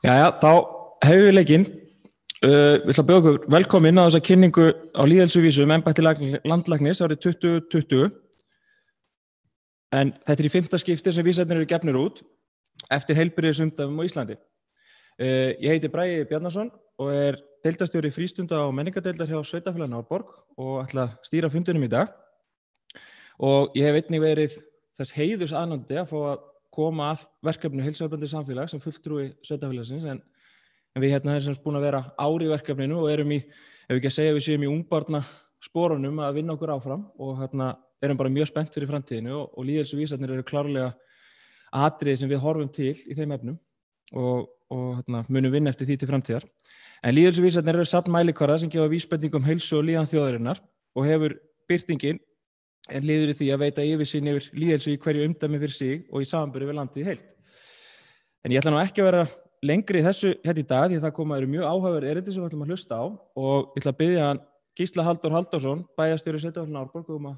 Jæja, þá hefum við leikinn. Við ætlum að bjóða okkur velkomin á þessa kynningu á lýðheilsuvísum embætti landlæknis árið 2020. En þetta í 5. skipti sem vísarnir eru gefnir út eftir heilbrigðisumdæmum á Íslandi. Ég heiti Bragi Bjarnason og deildarstjóri frístunda- og menningardeildar hjá Sveitarfélaginu Árborg og ætla að stýra fundinum í dag. Og ég hef einnig verið þess heiðurs aðnandi að fá að koma að verkefni heilsueflandi samfélag sem fulltrúi Sveitarfélagsins en við erum sem búin að vera í verkefninu og erum ef ekki að segja við séum í ungbarna sporunum að vinna okkur áfram og erum bara mjög spennt fyrir framtíðinu og lýðheilsuvísarnir eru klárlega atriði sem við horfum til í þeim efnum og munum vinna eftir því til framtíðar. En lýðheilsuvísarnir eru safn mælikvarða sem gefa vísbendingu heilsu og líðan þjóðarinnar og hefur birtingin liður í því að veita yfirsýn yfir lýðheilsu í hverju umdæmi fyrir sig og í samanburði við landið í heild. En ég ætla nú ekki að vera lengri í þessu í dag því það eru mjög áhugaverð erindi sem við ætlum að hlusta á og ég ætla að biðja hann Gísla Halldór Halldórsson, bæjarstjóri Sveitarfélaginu Árborg að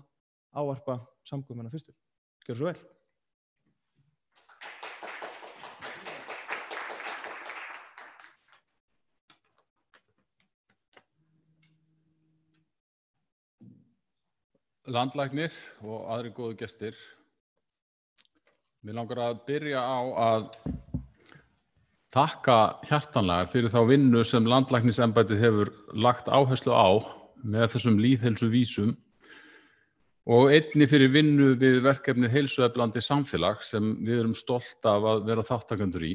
ávarpa samkomuna fyrstur. Gjörðu svo vel. Landlæknir og aðrir góðu gestir. Mér langar að byrja á að þakka hjartanlega fyrir þá vinnu sem landlæknisembættið hefur lagt áherslu á með þessum lýðheilsuvísum og einnig fyrir vinnu við verkefnið heilsueflandi samfélag sem við erum stolt af að vera þáttakendur í.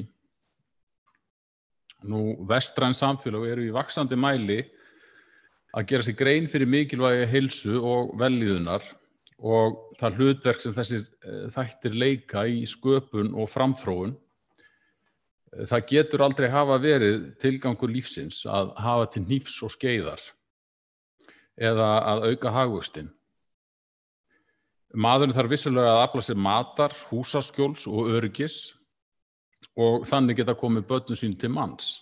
Nú, vestræn samfélög eru í vaxandi mæli að gera sér grein fyrir mikilvægi heilsu og vellíðunar og það hlutverk sem þessir þættir leika í sköpun og framþróun. Það getur aldrei hafa verið tilgangur lífsins að hafa til hnífs og skeiðar eða að auka hagvöxtinn. Maðurinn þarf vissulega að afla sér matar, húsaskjóls og öryggis og þannig geta komið börnum sín til manns.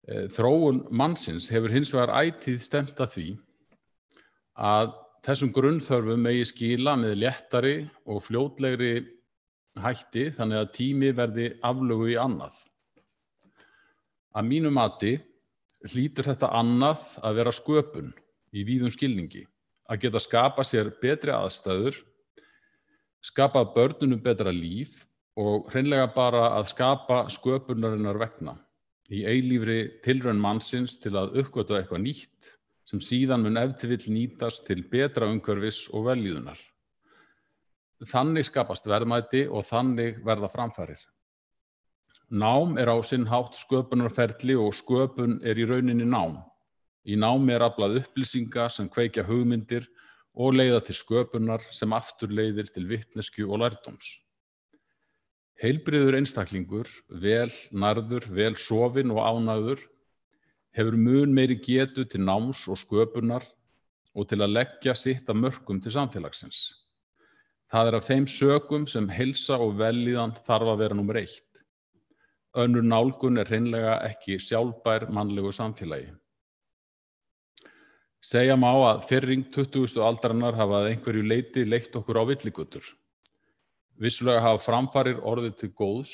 Þróun mannsins hefur hins vegar ætíð stefnt að því að þessum grunnþörfum megi skila með léttari og fljótlegri hætti þannig að tími verði aflögu í annað. Að mínu mati hlýtur þetta annað að vera sköpun í víðum skilningi, að geta skapa sér betri aðstæður, skapa börnunum betra líf og hreinlega bara að skapa sköpunarinnar vegna. Í eilífri tilraun mannsins til að uppgötva eitthvað nýtt sem síðan mun ef til vill nýtast til betra umhverfis og vellíðunar. Þannig skapast verðmæti og þannig verða framfarir. Nám á sinn hátt sköpunarferli og sköpun í rauninni nám. Í námi aflað upplýsinga sem kveikja hugmyndir og leiða til sköpunar sem aftur leiðir til vitneskju og lærdóms. Heilbrigður einstaklingur, vel nærður, vel sofinn og ánægður, hefur mun meiri getu til náms og sköpunar og til að leggja sitt af mörkum til samfélagsins. Það af þeim sökum sem heilsa og vellíðan þarf að vera númer 1. Önnur nálgun hreinlega ekki sjálfbær mannlegu samfélagi. Segja má að fyrring 20. aldarinnar hafa að einhverju leyti leitt okkur á villigötur. Vissulega hafa framfarir orðið til góðs,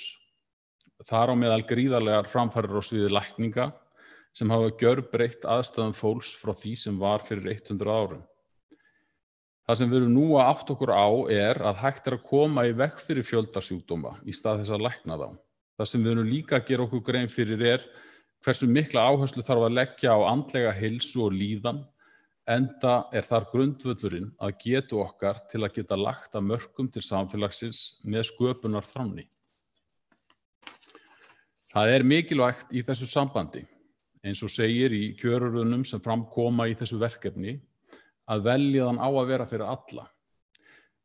þar á meðal gríðarlegar framfarir á sviði lækninga sem hafa gjörbreytt aðstæðum fólks frá því sem var fyrir 100 árum. Það sem við erum nú að átta okkur á að hægt að koma í veg fyrir fjöldasjúkdóma í stað þess að lækna þá. Það sem við erum líka að gera okkur grein fyrir hversu mikla áherslu þarf að leggja á andlega heilsu og líðan, enda þar grundvöllurinn að getu okkar til að geta lagt af mörkum til samfélagsins með sköpunar framni. Það mikilvægt í þessu sambandi, eins og segir í kjörorðunum sem fram koma í þessu verkefni, að vellíðan á að vera fyrir alla.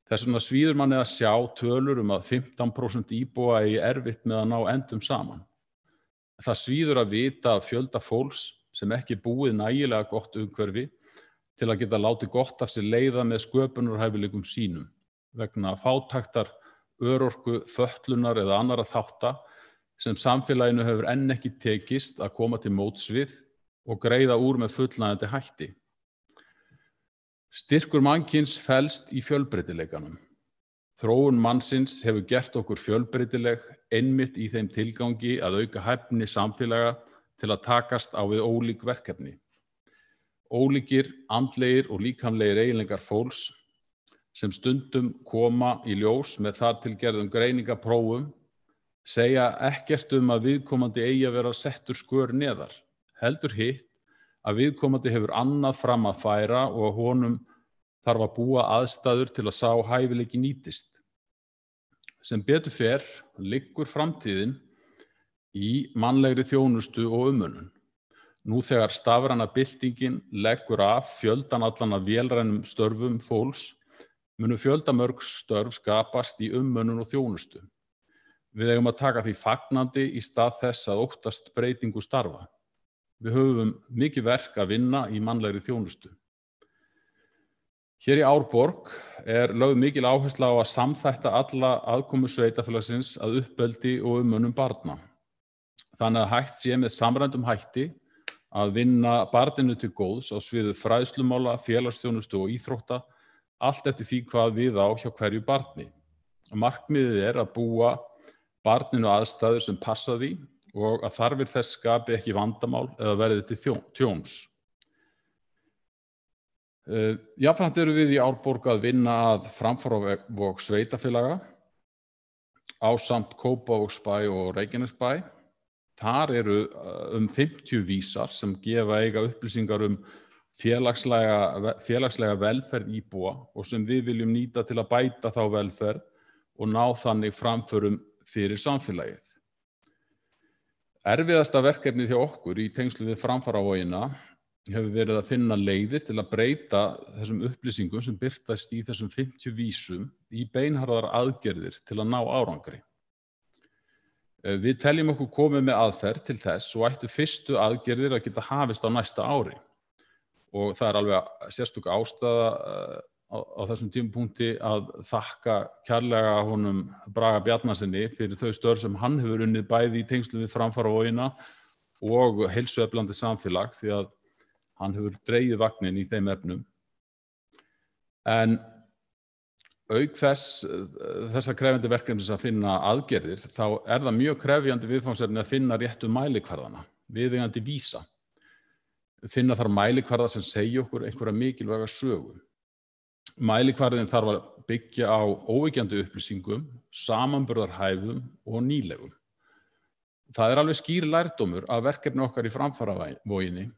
Þess vegna svíður manni að sjá tölur að 15% íbúa eigi erfitt með að ná endum saman. Það svíður að vita að fjölda fólks sem ekki búið nægilega gott umhverfi til að geta látið gott af sér leiða með sköpunarhæfileikum sínum vegna fátæktar, örorku, fötlunar eða annarra þátta sem samfélaginu hefur enn ekki tekist að koma til móts við og greiða úr með fullnægjandi hætti. Styrkur mannkyns felst í fjölbreytileikanum. Þróun mannsins hefur gert okkur fjölbreytileg einmitt í þeim tilgangi að auka hæfni samfélaga til að takast á við ólík verkefni. Ólíkir, andlegir og líkamlegir eiginleikar fólks sem stundum koma í ljós með þar til gerðum greiningaprófum segja ekkert að viðkomandi eigi að vera settur skör neðar. Heldur hitt að viðkomandi hefur annað fram að færa og að honum þarf að búa aðstæður til að sá hæfileiki nýtist. Sem betur fer liggur framtíðin í mannlegri þjónustu og umönnun. Nú þegar stafræna byltingin leggur af fjöldan allan af vélrænum störfum fólks, munu fjöldamörg störf skapast í umönnun og þjónustu. Við eigum að taka því fagnandi í stað þess að óttast breytingu starfa. Við höfum mikið verk að vinna í mannlegri þjónustu. Hér í Árborg lögð mikil áhersla á að samþætta alla aðkomu sveitarfélagsins að uppeldi og umönnun barna. Þannig að hægt sé með samræmdum hætti að vinna barninu til góðs á sviði fræðslumála, félagsþjónustu og íþrótta, allt eftir því hvað við á hjá hverju barni. Markmiðið að búa barninu aðstæður sem passa því og að þarfir þess skapi ekki vandamál eða verði til tjóns. Jafnframt við í Árborg að vinna að Framfararvog sveitarfélaga ásamt Kópavogsbæ og Reykjanesbæ. Þar eru 50 vísar sem eiga upplýsingar félagslega velferð íbúa og sem við viljum nýta til að bæta þá velferð og ná þannig framförum fyrir samfélagið. Erfiðasta verkefnið hjá okkur í tengslum við Framfararvogina hefur verið að finna leiðir til að breyta þessum upplýsingum sem birtast í þessum 50 vísum í beinharðar aðgerðir til að ná árangri. Við teljum okkur komið með aðferð til þess og ættu fyrstu aðgerðir að geta hafist á næsta ári. Og það alveg sérstök ástæða á þessum tímapunkti að þakka kærlega honum Braga Bjarnasyni fyrir þau störf sem hann hefur unnið bæði í tengslum við Framfararvogina og heilsueflandi samfélag því að hann hefur dregið vagninn í þeim efnum. En auk þessa krefjandi verkefnis að finna aðgerðir, þá það mjög krefjandi viðfangsefni að finna réttu mælikvarðana, viðeigandi vísa. Finna þar mælikvarða sem segja okkur einhverja mikilvæga sögu. Mælikvarðin þarf að byggja á óyggjandi upplýsingum, samanburðarhæfum og nýlegum. Það alveg skýr lærdómur af verkefni okkar í Framfararvoginni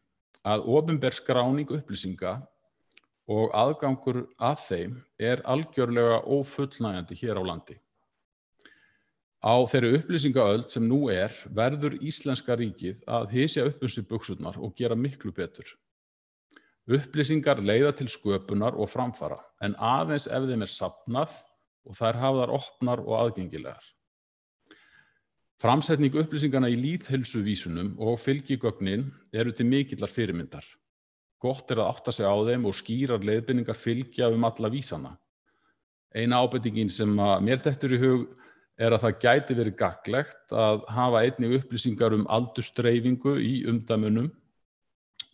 að opinber skráning upplýsinga og aðgangur að þeim algjörlega ófullnægjandi hér á landi. Á þeirri upplýsingaöld sem nú verður íslenska ríkið að hysja upp sig buxurnar og gera miklu betur. Upplýsingar leiða til sköpunar og framfara, en aðeins ef þeim safnað og þær hafðar opnar og aðgengilegar. Framsetning upplýsingarna í lýðheilsuvísunum og fylgigögnin eru til mikillar fyrirmyndar. Gott að átta sig á þeim og skýrar leiðbeiningar fylgja alla vísana. Eina ábendingin sem mér dettur í hug að það gæti verið gagnlegt að hafa einnig upplýsingar aldursdreifingu í umdæmunum.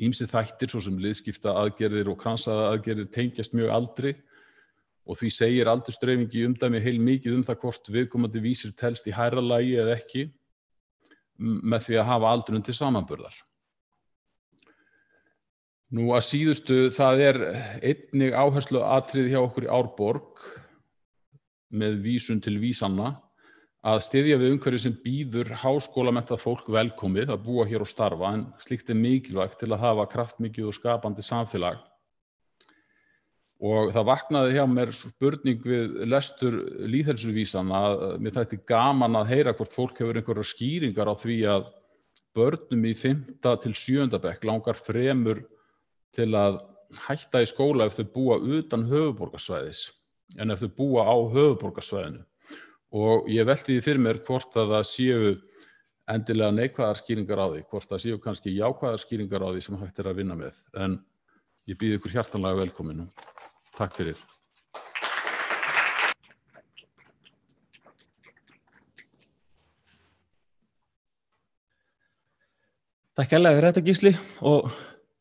Ýmsir þættir svo sem liðskiptaaðgerðir og kransaaðgerðir tengjast mjög aldri og því segir aldursdreifingi í umdæmi heilmikið það hvort viðkomandi vísir telst í hærra lagi eða ekki með því að hafa aldurinn til samanburðar. Nú að síðustu það einnig áhersluatriði hjá okkur í Árborg með vísun til vísanna að styðja við umhverfi sem býður háskólamenntað fólk velkomið að búa hér og starfa, en slíkt mikilvægt til að hafa kraftmikið og skapandi samfélag. Og það vaknaði hjá mér spurning við lestur lýðheilsuvísanna að mér þætti gaman að heyra hvort fólk hefur einhverjar skýringar á því að börnum í 5. til 7. bekk langar fremur til að hætta í skóla ef þau búa utan höfuðborgarsvæðis en ef þau búa á höfuðborgarsvæðinu. Og ég velti því fyrir mér hvort að það séu endilega neikvæðar skýringar á því, hvort það séu kannski jákvæðar skýringar á því sem hægt að vinna með. En ég býð ykkur hjartanlega velkominu. Takk fyrir. Takk hérlega fyrir þetta Gísli og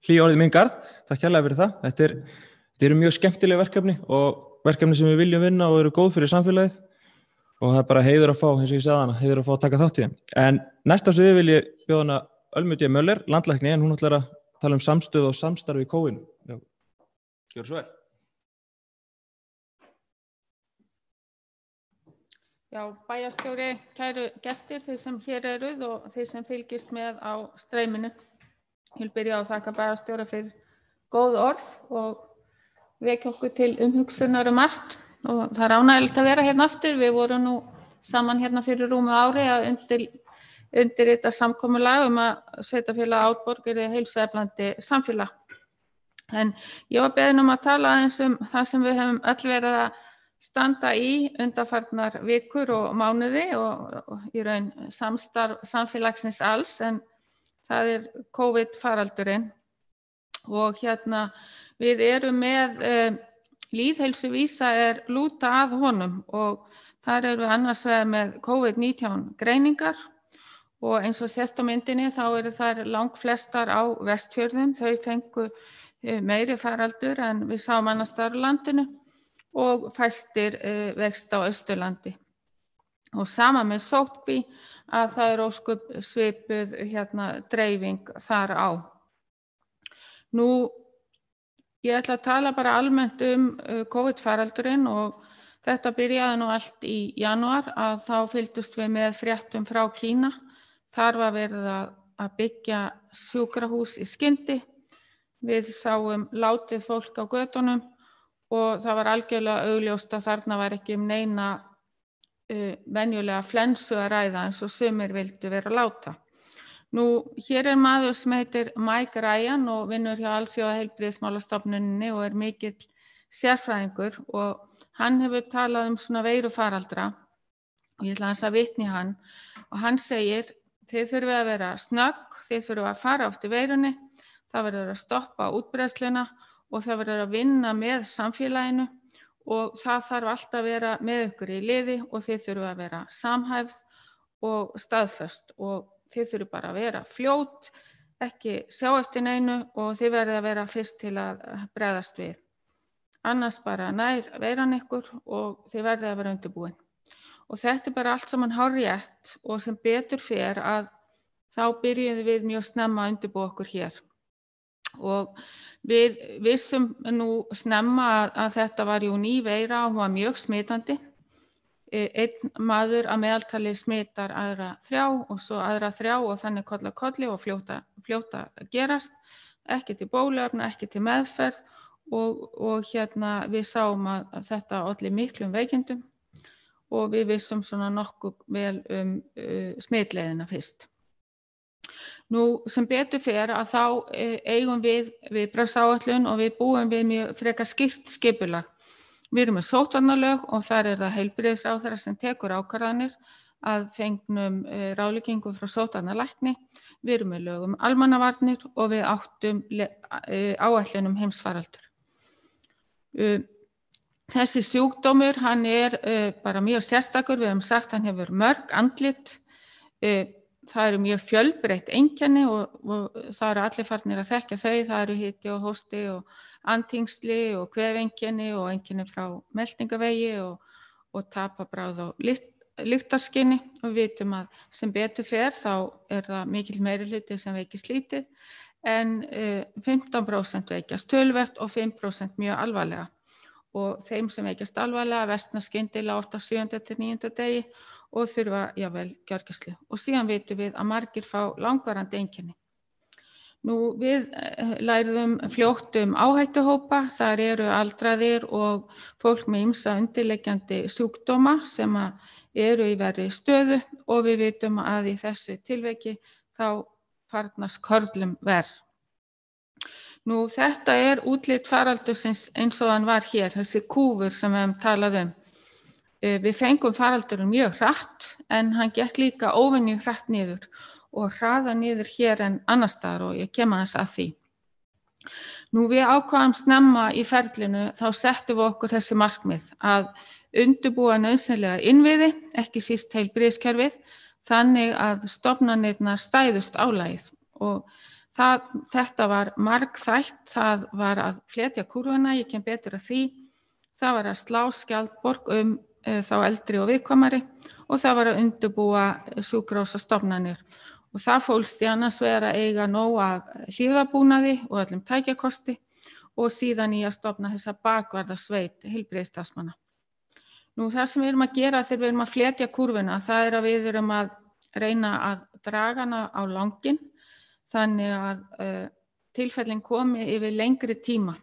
hlý orðið minn garð. Takk hérlega fyrir það. Þetta eru mjög skemmtileg verkefni og verkefni sem við viljum vinna og eru góð fyrir samfélagið og það er bara heiður að fá, eins og ég sagði hana, heiður að fá að taka þátt í þeim. En næsta sviði vil ég bjóða hana Ölmu D. Möller, landlækni, en hún ætlar að tala samstöð og samstarfi í kóinu. Gjörðu svo vel. Já, bæjarstjóri, kæru gestir, þeir sem hér eruð og þeir sem fylgist með á streyminu. Ég vil byrja á að þakka bæjarstjóra fyrir góð orð og vekja okkur til umhugsunar margt og það er ánægilegt að vera hérna aftur. Við vorum nú saman hérna fyrir rúmu ári að undirrita samkomulag að sveitarfélag Árborg yrði heilsueflandi samfélag. En ég var beðin að tala aðeins það sem við höfum öll verið að standa í undanfarnar vikur og mánuði og í raun samstarf samfélagsins alls, en það COVID-faraldurinn og hérna við erum með lýðheilsuvísa lúta að honum og þar erum við annars vegar með COVID-19 greiningar og eins og sést á myndinni þá eru þær langflestar á Vestfjörðum, þau fengu meiri faraldur en við sáum annars staðar á landinu og fæstir vext á Austurlandi. Og sama með sóttkví að það ósköp svipuð dreifing þar á. Nú, ég ætla að tala bara almennt COVID-faraldurinn og þetta byrjaði nú allt í janúar að þá fylgdust við með fréttum frá Kína. Þar var verið að byggja sjúkrahús í skyndi. Við sáum látið fólk á götunum og það var algjörlega augljóst að þarna var ekki neina venjulega flensu að ræða eins og sumir vildu vera láta. Nú, hér maður sem heitir Mike Ryan og vinnur hjá Alþjóðaheilbrigðismálastofnuninni og mikill sérfræðingur og hann hefur talað svona veirufaraldra og ég ætla að vitna í hann og hann segir, þið þurfið að vera snögg, þið þurfið að fara eftir veirunni, það verður að stoppa útbreiðsluna og það verður að vinna með samfélaginu og það þarf alltaf að vera með ykkur í liði og þið þurfum að vera samhæfð og staðföst og þið þurfum bara að vera fljót, ekki sjá eftir neinu og þið verður að vera fyrst til að bregðast við. Annars bara nær veiran ykkur og þið verður að vera undirbúin. Og þetta bara allt saman hárrétt og sem betur fer að þá byrjuðum við mjög snemma að undirbúa okkur hér. Og við vissum nú snemma að þetta var ný veira og hún var mjög smitandi. Einn maður að meðaltali smitar aðra 3 og svo aðra 3 og þannig koll af kolli og fljóta að gerast. Ekki til bóluefna, ekki til meðferð og við sáum að þetta olli miklum veikindum og við vissum svona nokkuð vel smitleiðina fyrst. Nú sem betur fer að þá eigum við viðbragðsáætlun og við búum við mjög frekar skýrt skipulag. Við erum með sóttvarnalög og þar það heilbrigðisráðherra sem tekur ákvarðanir að fengnum ráðleggingu frá sóttvarnalækni. Við erum með lög almannavarnir og við áttum áætlun heimsfaraldur. Þessi sjúkdómur, hann bara mjög sérstakur, við höfum sagt hann hefur mörg andlit. Það eru mjög fjölbreytt einkenni og það eru allir farnir að þekkja þau. Það eru hiti og hósti og andþyngsli og kvefeinkenni og einkenni frá meltingarvegi og tapabráð og lyktarskyni. Og við vitum að sem betur fer þá það mikill meirihluti sem veikist lítið en 15% veikjast töluvert og 5% mjög alvarlega. Og þeim sem veikjast alvarlega versna skyndilega oft á 7. til 9. degi og þurfa jável gjörgæslu. Og síðan vitum við að margir fá langvarandi einkenni. Nú við lærðum fljótt áhættuhópa, þar eru aldraðir og fólk með ýmsa undirliggjandi sjúkdóma sem eru í verri stöðu og við vitum að í þessu tilviki þá farnast körlum verr. Nú þetta útlit faraldursins eins og hann var hér, þessi kúfur sem við höfum talað Við fengum faraldurinn mjög hratt en hann gekk líka óvenju hratt niður og hraða niður hér en annars staðar og ég kem aðeins að því. Nú við ákváðum snemma í ferlinu þá settum við okkur þessi markmið að undirbúa nauðsynlega innviði, ekki síst heilbrigðiskerfið, þannig að stofnanirnar stæðust álagið og þetta var margþætt, það var að fletja kúrfuna, ég kem betur að því, það var að slá skjaldborg þá eldri og viðkvæmari og það var að undirbúa sjúkrahúsastofnanir og það fólst í annars vegar að eiga nóg af hlífðarbúnaði og öllum tækjakosti og síðan í að stofna þessa bakvarðarsveit heilbrigðisstarfsmanna. Nú það sem við erum að gera þegar við erum að fletja kúrfuna, það er að við erum að reyna að draga hana á langinn þannig að tilfellin komi yfir lengri tíma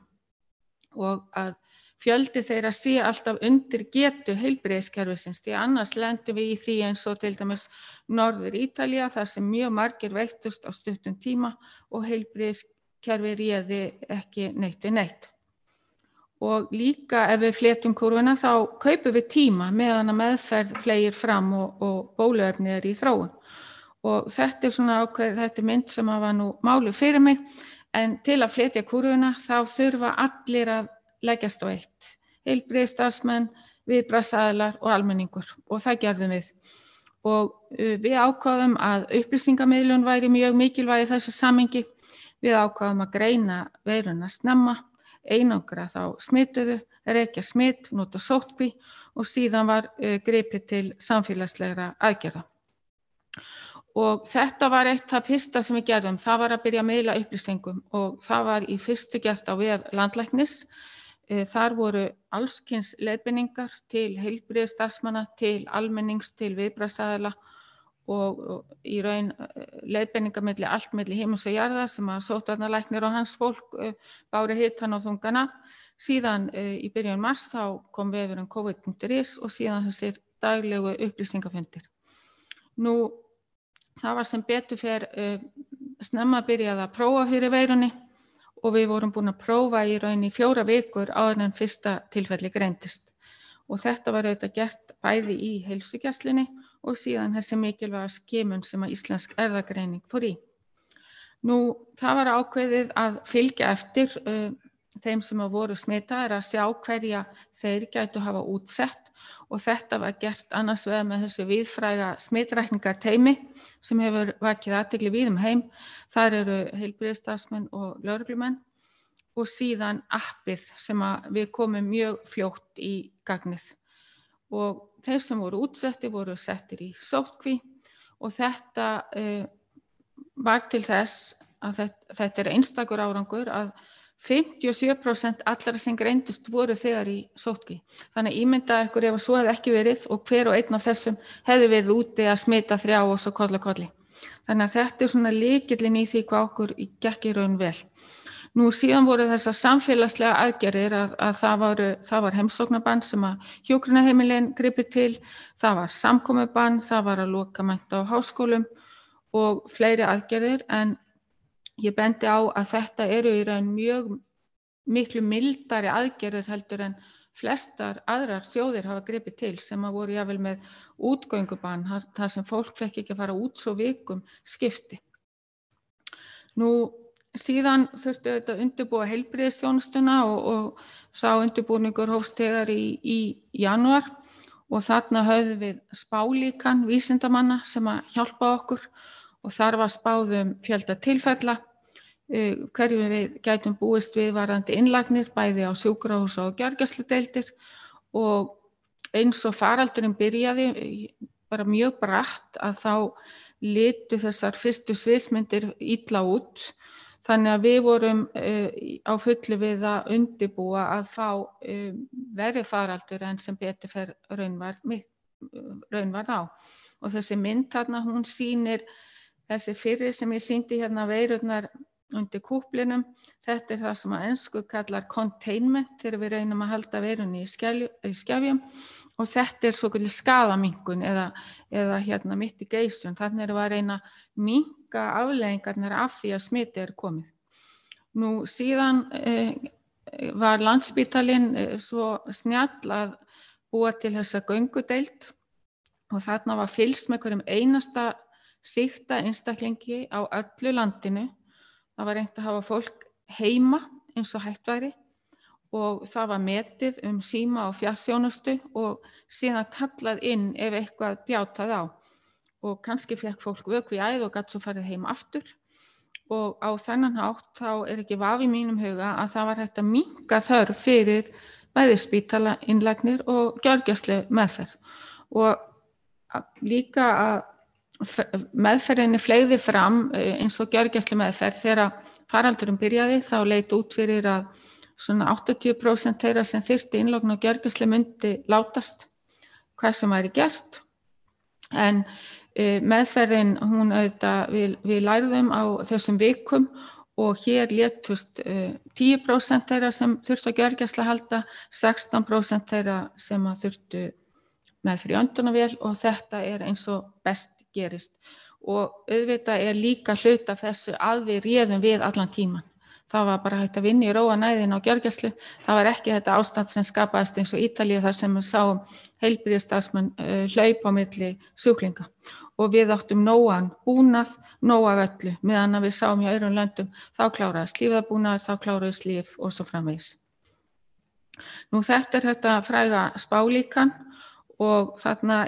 og að fjöldi þeirra sé alltaf undir getu heilbrigðiskerfisins, því annars lendum við í því eins og til dæmis Norður Ítalía þar sem mjög margir veiktust á stuttum tíma og heilbrigðiskerfi réði ekki neitt við neitt. Og líka ef við fletjum kúrfuna þá kaupum við tíma meðan að meðferð fleygir fram og bóluefni í þróun. Og þetta svona ákveð, þetta mynd sem var nú málu fyrir mig, en til að fletja kúrfuna þá þurfa allir að leggjast á eitt, heilbrigðisstarfsmenn, viðbragðsaðilar og almenningur og það gerðum við. Og við ákváðum að upplýsingamiðlun væri mjög mikilvæg í þessu samhengi. Við ákváðum að greina veiruna snemma, einangra þá smituðu, rekja smit, nota sóttkví og síðan var gripið til samfélagslegra aðgerða. Og þetta var eitt það fyrsta sem við gerðum, það var að byrja að miðla upplýsingum og það var í fyrstu gert á vef landlæknis. Þar voru allskyns leiðbeiningar til heilbrigðisstarfsmanna, til almennings, til viðbragðsaðila og í raun leiðbeiningar allt milli himins og jarðar sem að sóttvarnalæknir og hans fólk báru hitann og þungana. Síðan í byrjun mars þá kom vefurinn covid.is og síðan þessir daglegu upplýsingafundir. Nú það var sem betur fer snemma byrjað að prófa fyrir veirunni og við vorum búin að prófa í raun í 4 vikur áður en fyrsta tilfelli greindist. Og þetta var auðvitað gert bæði í heilsugæslunni og síðan þessi mikilvæga skimun sem að Íslensk erfðagreining fór í. Nú það var ákveðið að fylgja eftir þeim sem að voru smitaðir að sjá hverja þeir gætu hafa útsett og þetta var gert annars vegar með þessu víðfræga smitrakningateymi sem hefur vakið athygli víða um heim. Þar eru heilbrigðisstarfsmenn og lögreglumenn og síðan appið sem að við komum mjög fljótt í gagnið. Og þeir sem voru útsetti voru settir í sóttkví og þetta var til þess að þetta er einstakur árangur að 57% allra sem greindust voru þegar í sóttkví. Þannig ímynda ykkur ef svo hefði ekki verið og hver og einn af þessum hefði verið úti að smita 3 og svo koll. Þannig að þetta er svona lykillinn í því hvað okkur gekk í raun vel. Nú síðan voru þessar samfélagslega aðgerðir að það var heimsóknarbann sem að hjúkrunarheimilin gripu til, það var samkomubann, það var að loka mennta á háskólum og fleiri aðgerðir en ég bendi á að þetta eru í raun mjög miklu mildari aðgerðir heldur en flestar aðrar þjóðir hafa gripið til sem að voru jafnvel með útgöngubann þar sem fólk fekk ekki að fara út svo vikum skipti. Nú síðan þurftu auðvitað að undirbúa heilbrigðisþjónustuna og sá undirbúningur hófst þegar í janúar og þarna höfðum við spálíkan vísindamanna sem að hjálpa okkur og þar var spáð fjölda tilfella, hverju við gætum búist við varðandi innlagnir bæði á sjúkrahúsa og gjörgæsludeildir og eins og faraldurinn byrjaði bara mjög bratt að þá litu þessar fyrstu sviðsmyndir illa út þannig að við vorum á fullu við að undirbúa að fá verri faraldur en sem betur fer raun varð á og þessi mynd þarna hún sýnir þessi fyrri sem ég sýndi hérna veirurnar undir kúplinum, þetta er það sem á ensku kallar containment þegar við reynum að halda veirunni í skefjum og þetta er svokölluð skaðaminnkun eða hérna mitigation, þannig erum við að reyna að minnka afleiðingarnar af því að smiti er komið. Nú síðan var Landspítalinn svo snjall að búa til þessa göngudeild og þarna var fylgst með hverjum einasta sýkta einstaklingi á öllu landinu. Það var reynt að hafa fólk heima eins og hægt væri og það var metið síma og fjarþjónustu og síðan kallað inn ef eitthvað bjátaði á og kannski fekk fólk vökvi í æð og gat svo farið heim aftur og á þennan hátt þá ekki vafi í mínum huga að það var hægt að minnka þörf fyrir bæði spítala-innlagnir og gjörgæslu meðferð og líka að meðferðinni fleygði fram eins og gjörgæslu meðferð þegar faraldurinn byrjaði þá leit út fyrir að svona 80% þeirra sem þyrfti innlögn og gjörgæslu myndi látast hvað sem væri gert en meðferðin hún auðvitað við lærðum á þessum vikum og hér létust 10% þeirra sem þurftu að gjörgæslu halda 16% þeirra sem að þurftu meðferð í öndunarvél og þetta eins og best gerist og auðvitað líka hluti af þessu að við réðum við allan tíman. Það var bara hægt að vinna í róa næðin á gjörgæslu. Það var ekki þetta ástand sem skapaðist eins og Ítalíu þar sem við sáum heilbrigðisstarfsmenn hlaupa á milli sjúklinga. Og við áttum nógan búnað, nóg af öllu. Meðan við sáum hjá öðrum löndum, þá kláraðist lífðarbúnaður, þá kláraðist líf og svo framvegis. Nú þetta fræga spálíkan og þarna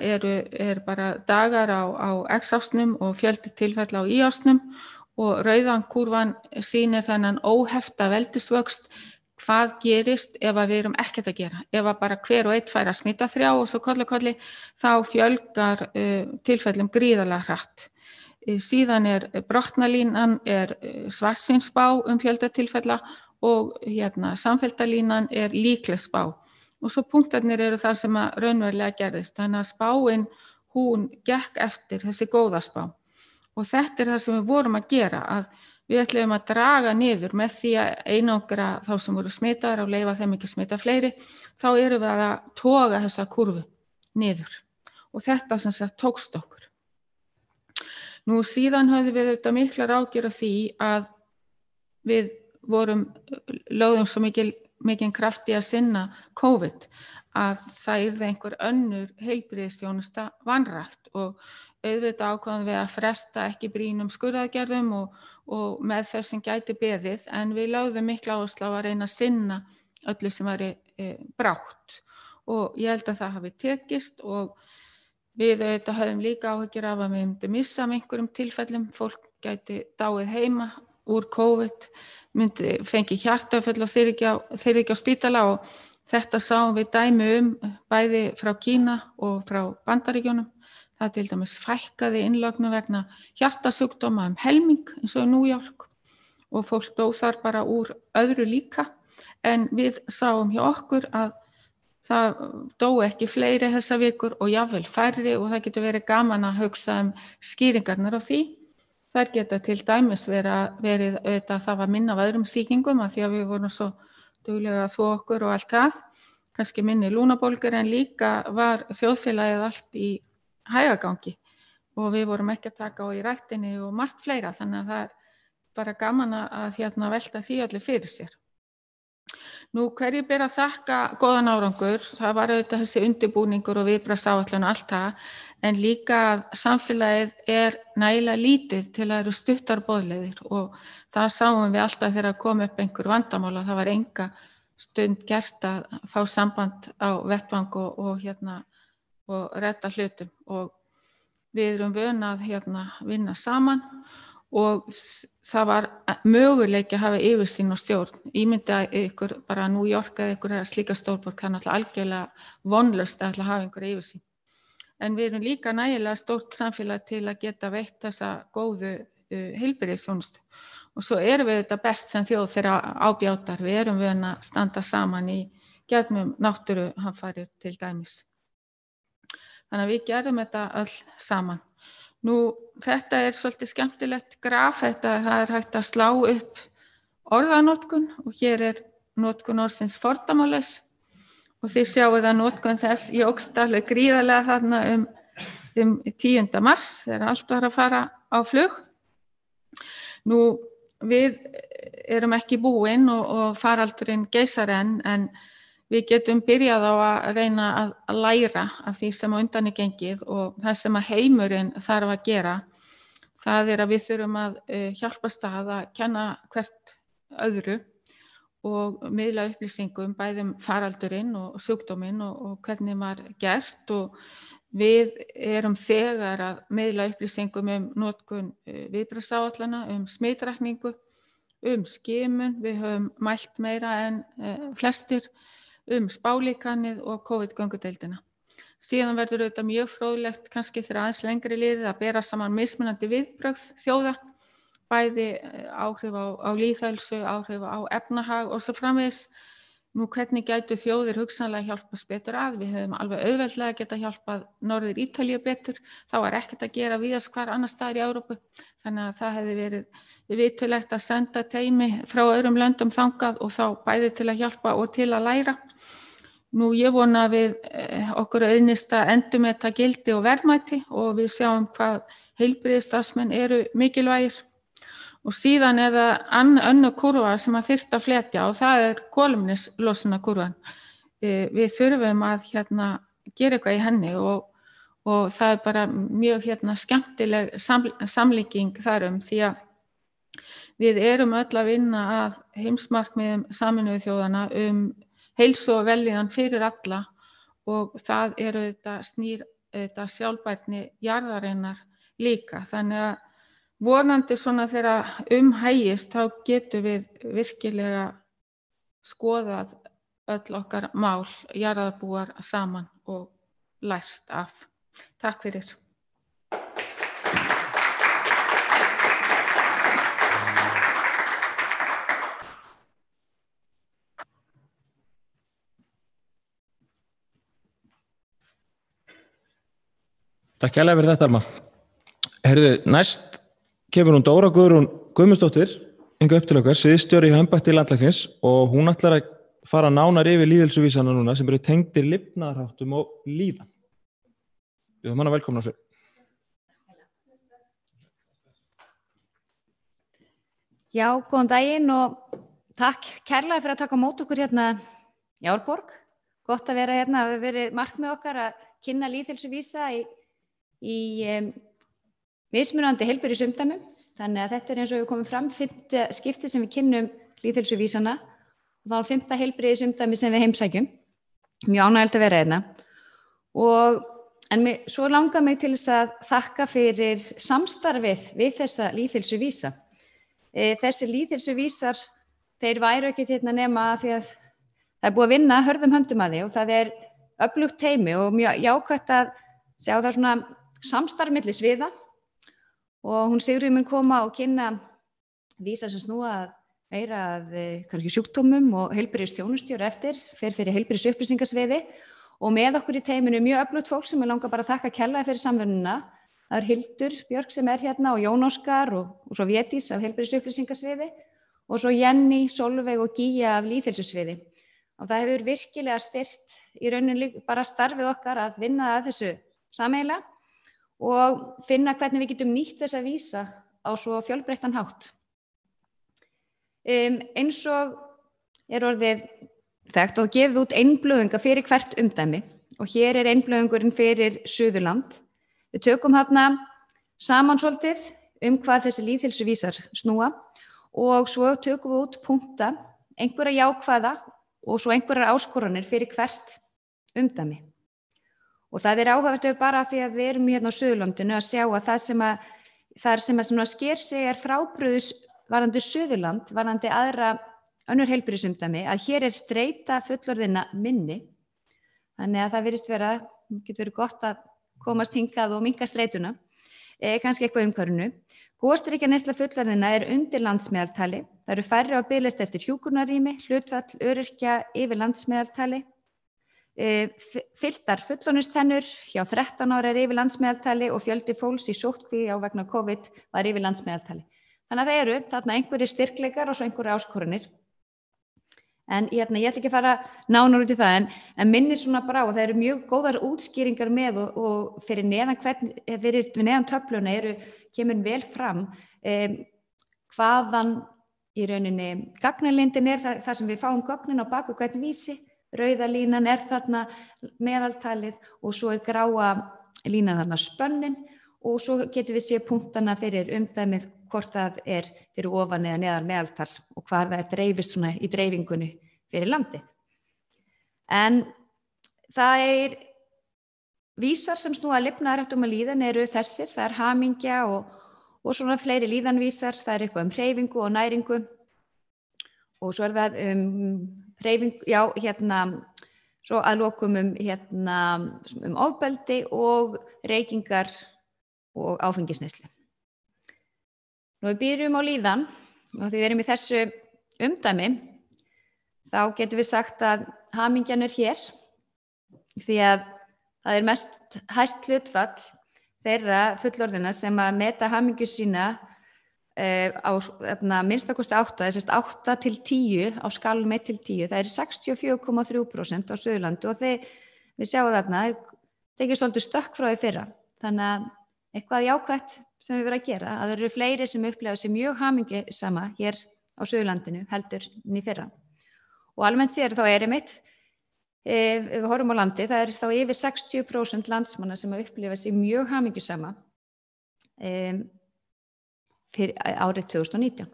bara dagar á X-ásnum og fjöldi tilfella á Y-ásnum og rauðan kúrfan sýnir þennan óhefta veldisvöxt hvað gerist ef við erum ekkert að gera. Ef bara hver og einn fær að smita 3 og svo kolli, þá fjölgar tilfellum gríðarlega hratt. Síðan brotnalínan svartsýnsspá fjölda tilfella og samfelldarlínan líkleg spá. Og svo punktarnir það sem að raunverulega gerðist. Þannig að spáin, hún gekk eftir þessi góða spá. Og þetta það sem við vorum að gera, að við ætlum að draga niður með því að einangra þá sem voru smitaðir og leyfa þeim ekki að smita fleiri, þá erum við að toga þessa kurvu niður. Og þetta sem sagt tókst okkur. Nú síðan höfðum við þetta miklar ágjör af því að við lögðum svo mikinn kraft í að sinna COVID að það yrði einhver önnur heilbrigðisþjónusta vanrækt og auðvitað ákváðum við að fresta ekki brýnum skurðaðgerðum og meðferð sem gæti beðið en við lögðum mikla áherslu á að reyna að sinna öllu sem væri brátt og ég held að það hafi tekist og við auðvitað höfðum líka áhyggjur af að við myndum missa með einhverjum tilfellum, fólk gæti dáið heima úr COVID, fengi hjartaáföll og þeir ekki á spítala og þetta sáum við dæmi bæði frá Kína og frá Bandaríkjunum. Það til dæmis fækkaði innlögnum vegna hjartasjúkdóma helming eins og í New York og fólk dó þar bara úr öðru líka en við sáum hjá okkur að það dó ekki fleiri þessa vikur og jafnvel færri og það getur verið gaman að hugsa skýringarnar á því. Þær geta til dæmis verið auðvitað það var minna af öðrum sýkingum að því að við vorum svo duglega að þvo okkur og allt það, kannski minni lúnabólgur en líka var þjóðfélagið allt í hægagangi og við vorum ekki að taka á í ræktinni og margt fleira þannig að það bara gaman að velta því öllu fyrir sér. Nú hverju ber að þakka góðan árangur, það var auðvitað þessi undirbúningur og viðbragðsáætlun og allt það en líka að samfélagið nægilega lítið til að stuttar boðleiðir og það sáum við alltaf þegar kom upp einhver vandamála, það var enga stund gert að fá samband á vettvang og redda hlutum og við erum vön að vinna saman og það var möguleiki að hafa yfirsýn og stjórn. Ímynda ykkur bara New York eða ykkur slíka stórborg það er náttúrulega algjörlega vonlaust að hafa einhverja yfirsýn. En við erum líka nægilega stórt samfélag til að geta veitt þessa góðu heilbrigðisþjónustu. Og svo erum við þetta best sem þjóð þegar ábjátar. Við erum vön að standa saman í gegnum náttúruhamfarir til dæmis. Þannig að við gerðum þetta öll saman. Nú, þetta svolítið skemmtilegt graf, það hægt að slá upp orðanotkun og hér notkun orðsins fordæmalaus og þið sjáuð að notkun þess jókst alveg gríðarlega þarna 10. mars þegar allt var að fara á flug. Nú, við erum ekki búin og faraldurinn geisar en við getum byrjað á að reyna að læra af því sem á undan gengið og það sem að heimurinn þarf að gera, það að við þurfum að hjálpast að kenna hvert öðru og miðla upplýsingum bæði faraldurinn og sjúkdóminn og hvernig var gert og Við erum þegar að miðla upplýsingum notkun viðbragðsáætlana, smitrakningu, skimun. Við höfum mælt meira en flestir spálíkanið og COVID-göngudeildina. Síðan verður auðvitað mjög fróðlegt, kannski þegar aðeins lengri liðið, að bera saman mismunandi viðbrögð þjóða, bæði áhrif á lýðheilsu, áhrif á efnahag og svo framvegis. Nú, hvernig gætu þjóðir hugsanlega hjálpast betur að? Við höfum alveg auðveldlega geta hjálpað Norður Ítalíu betur. Þá var ekkert að gera víðast hvar annars staðar í Evrópu. Þannig að það hefði verið vitulegt að senda teymi frá öðrum löndum þangað og þá bæði til að hjálpa og til að læra. Nú, ég vona að við okkur auðnist að endurmeta gildi og verðmæti og við sjáum hvað heilbrigðisstarfsmenn eru mikilvægir. Og síðan það önnur kúrfa sem að þyrfti að fletja og það kolefnislosunarkúrfan. Við þurfum að gera eitthvað í henni og það bara mjög skemmtileg samlíking þar því að við erum öll að vinna að heimsmarkmiðum Sameinuðu þjóðanna heilsu og vellíðan fyrir alla og það snýr sjálfbærni jarðarinnar líka. Þannig að vonandi svona þegar hægist þá getum við virkilega skoðað öll okkar mál jarðarbúar saman og lært af. Takk fyrir. Takk hérlega fyrir þetta, Alma. Heyrðu, næst kemur hún Dóra Guðrún Guðmundsdóttir hingað upp til okkar, sviðsstjóri hjá embætti landlæknis og hún ætlar að fara nánar yfir lýðheilsuvísana núna sem eru tengdir lifnaðarháttum og líðan. Við höfum hana velkomna á svið. Já, góðan daginn og takk kærlega fyrir að taka á móti okkur hérna í Árborg. Gott að vera hérna, það hefur verið markmið okkar að kynna lýðheilsuvísa í mismunandi heilbrigðisumdæmum. Þannig að þetta eins og við komum fram 5. skiptið sem við kynnum lýðheilsuvísana og þá 5. heilbrigðisumdæmi sem við heimsækjum. Mjög ánægjulegt að vera hérna. Svo langar mig til þess að þakka fyrir samstarfið við þessa lýðheilsuvísa. Þessi lýðheilsuvísar, þeir væru ekki hérna nema því að það búið að vinna hörðum höndum að því og það öflugt teymi og mjög jákvætt að sjá það svona samstarf milli sviða og hún Sigríður mun koma og kynna vísa sem snúa meira að kannski sjúkdómum og heilbrigðisþjónustu og eftir fer fyrir heilbrigðisupplýsingasviði og með okkur í teyminu mjög öflugt fólk sem langar bara að þakka kærlega fyrir samvinnuna. Það Hildur Björk sem hérna og Jón Óskar og svo Védís af heilbrigðisupplýsingasviði og svo Jenny, Solveig og Gíja af lýðheilsusviði. Og það hefur virkilega styrkt í rauninni bara starfið okkar að vinna að þessu sameiginlega og finna hvernig við getum nýtt þessa vísa á svo fjölbreyttan hátt. Eins og orðið þekkt og gefið út einblöðunga fyrir hvert umdæmi og hér einblöðungurinn fyrir Suðurland. Við tökum þarna saman svolítið hvað þessi lýðheilsuvísar snúa og svo tökum við út punkta, einhverja jákvæða og svo einhverjar áskoranir fyrir hvert umdæmi. Og það áhugavert bara því að við erum hérna á Suðurlandinu að sjá að það sem sker sig frábrugðis varðandi Suðurland, varðandi önnur heilbrigðisumdæmi, að hér streita fullorðinna minni. Þannig að það virðist getur verið gott að komast hingað og minnka streituna, kannski eitthvað umhverfinu. Gosdrykkjaneysla fullorðinna undir landsmeðaltali. Það eru færri á biðlista eftir hjúkrunarrými, hlutfall öryrkja yfir landsmeðaltali. Fylltar fullorðinstennur hjá 13 ára yfir landsmeðaltali og fjöldi fólks í sóttkví vegna COVID var yfir landsmeðaltali. Þannig að það eru þarna einhverjir styrkleikar og svo einhverjir áskoranir. En ég ætla ekki að fara nánar út í það, en minni svona bara og það eru mjög góðar útskýringar með og fyrir neðan töfluna kemur vel fram hvaðan í rauninni gagnalindin þar sem við fáum gögnin á baku hvern vísi. Rauða línan þarna meðaltalið og svo gráa línan þarna spönnin og svo getum við séð punktana fyrir umdæmið hvort það fyrir ofan eða neðan meðaltal og hvar það dreifist svona í dreifingunni fyrir landið. En það vísar sem snúa að lifnaðarháttum og líðan eru þessir, það hamingja og svona fleiri líðanvísar, það eitthvað hreyfingu og næringu og svo það hreyfingu, svo að lokum ofbeldi og reykingar og áfengisneyslu. Nú við byrjum á líðan og því við erum í þessu umdæmi, þá getum við sagt að hamingjan hér, því að það mest hæst hlutfall þeirra fullorðina sem að meta hamingju sína á minnstakosti 8, þess að 8 til 10 á skalum 1 til 10, það 64,3% á Suðurlandi og við sjáum þarna, það ekki svolítið stökk frá því fyrra, þannig að eitthvað jákvætt sem við verðum að gera, að það eru fleiri sem upplefa sig mjög hamingjusama hér á Suðurlandinu heldur en í fyrra. Og almennt sér þá einmitt, ef við horfum á landi, það þá yfir 60% landsmanna sem upplifa sig mjög hamingjusama fyrir árið 2019.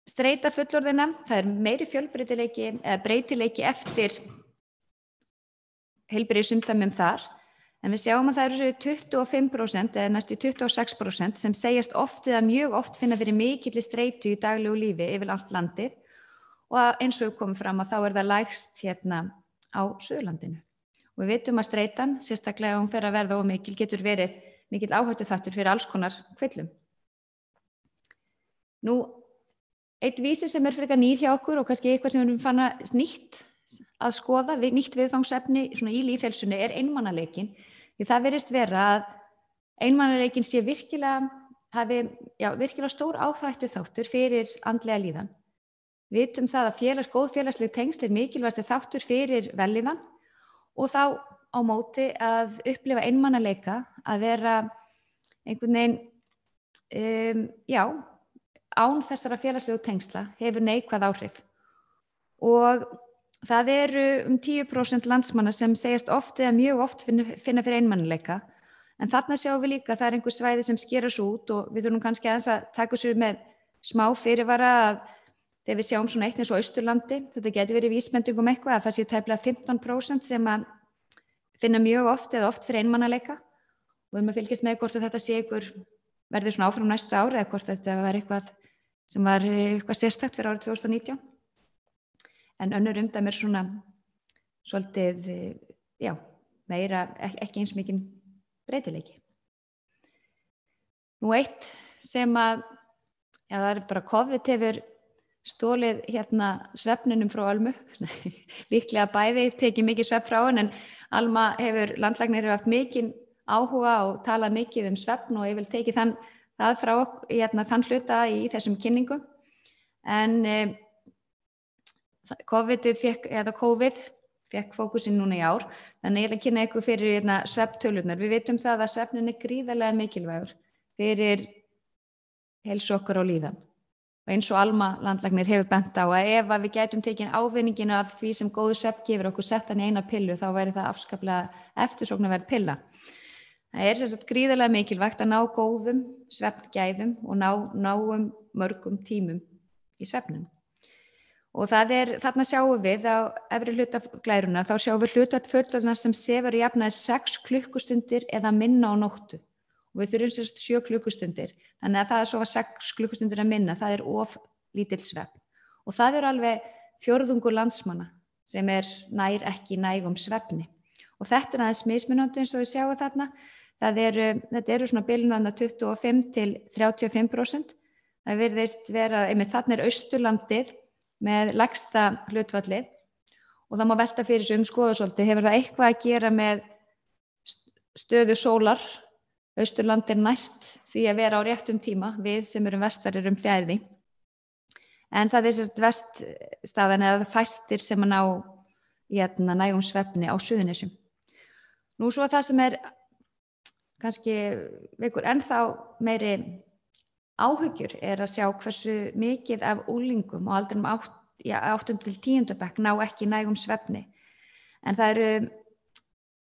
Streita fullorðina, það meiri fjölbreytileiki eða breytileiki eftir heilbrigðisumdæmum þar, en við sjáum að það eru 25% eða næstu 26% sem segjast oft eða mjög oft finna fyrir mikilli streitu í daglegu lífi yfir allt landið og eins og við komum fram að þá það lægst hérna á Suðurlandinu. Og við vitum að streitan, sérstaklega ef hún fer að verða of mikil, getur verið mikill áhættuþáttur fyrir alls konar kvillum. Nú, eitt vísi sem frekar nýr hjá okkur og kannski eitthvað sem við erum fann að nýtt að skoða, nýtt viðfangsefni svona í lýðheilsunni einmanaleikinn, því það virðist vera að einmanaleikinn sé virkilega stór áhættuþáttur fyrir andlega líðan. Við vitum það að góð félagsleg tengsl mikilvægasti þáttur fyrir vellíðan og þá á móti að upplifa einmanaleika, að vera einhvern veginn, án þessara félagslegu tengsla hefur neikvæð áhrif. Og það eru 10% landsmanna sem segjast oft eða mjög oft finna fyrir einmanaleika, en þarna sjáum við líka að það einhver svæði sem skera svo út og við þurfum kannski aðeins að taka sér með smá fyrirvara að þegar við sjáum svona eitt eins og Austurlandi, þetta geti verið vísbending eitthvað að það sé tæplega 15% sem að finna mjög oft eða oft fyrir einmanaleika og við erum að fylgjast með hvort að þetta sé verður svona áfram næstu ári eða hvort þetta var eitthvað sem var eitthvað sérstakt fyrir árið 2019. En önnur umdæmi svona svolítið, meira, ekki eins mikinn breytileiki. Nú eitt sem að, það bara COVID hefur stólið svefninum frá Almu, líklega bæði tekið mikið svefn frá henn, en Alma landlæknir hefur haft mikinn áhuga og talað mikið svefn og ég vil tekið það frá þann hluta í þessum kynningum. En COVID fekk fókusinn núna í ár, þannig ég að kynna ykkur fyrir svefntölurnar. Við vitum það að svefnin gríðarlega mikilvægur fyrir heilsu okkar og líðan. Og eins og Alma landlæknir hefur bent á að ef við gætum tekið ávinningina af því sem góður svefn gefur okkur sett hann í eina pillu, þá væri það afskaplega eftirsóknarverð pilla. Það sem sagt gríðarlega mikilvægt að ná góðum svefngæðum og náum mörgum tímum í svefnum. Og þarna sjáum við á efri hluta glærunar, þá sjáum við hlutfall fullorðinna sem sefur í jafnaði 6 klukkustundir eða minna á nóttu. Og við þurfum 7 klukkustundir, þannig að það svo 6 klukkustundir að minna, það of lítill svefn. Og það alveg 4% landsmanna sem nær ekki nægum svefni. Og þetta aðeins mismunandi eins og við sjáum þarna, þetta eru svona bilunarna 25 til 35%. Það virðist vera, þarna Austurlandið með lægsta hlutfallið og það má velta fyrir sig skoða svolítið, hefur það eitthvað að gera með stöðu sólar. Austurland næst því að vera á réttum tíma, við sem erum vestar fjær því. En það veststaðan eða fæstir sem að ná nægum svefni á Suðurnesjum. Nú svo það sem kannski vekur ennþá meiri áhyggjur að sjá hversu mikið af úlingum á aldrinum 8. til 10. bekk ná ekki nægum svefni. En þeir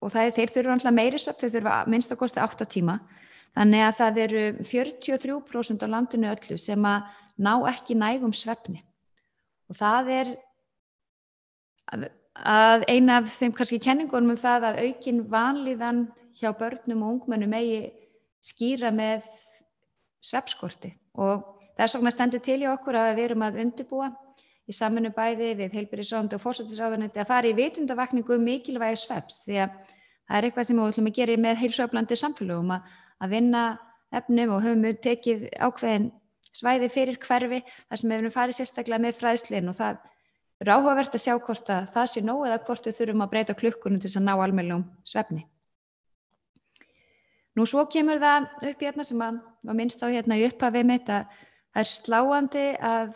þurfa alltaf meiri svefn, þeir þurfa minnst að kosta 8 tíma. Þannig að það eru 43% á landinu öllu sem að ná ekki nægum svefni. Og það að eina af þeim kannski kenningunum það að aukin vanlíðan hjá börnum og ungmennum megi skýra með svefnskorti og þess vegna stendur til hjá okkur að við erum að undirbúa í samvinnu bæði við heilbrigðisráðuneyti og forsætisráðuneyti að fara í vitundavakningu mikilvægi svefns því að það er eitthvað sem við ætlum að gera með heilsueflandi samfélögum að vinna efnum og höfum við tekið ákveðin svæði fyrir hverfi þar sem við höfum farið sérstaklega með fræðslin og það er áhugavert að sjá hvort að það sé nóg eða hvort við þurfum að breyta klukkunum til þess að ná almennilegum svefni. Nú svo kemur það upp hérna sem að minnst á hérna í upphafi mitt að það er sláandi að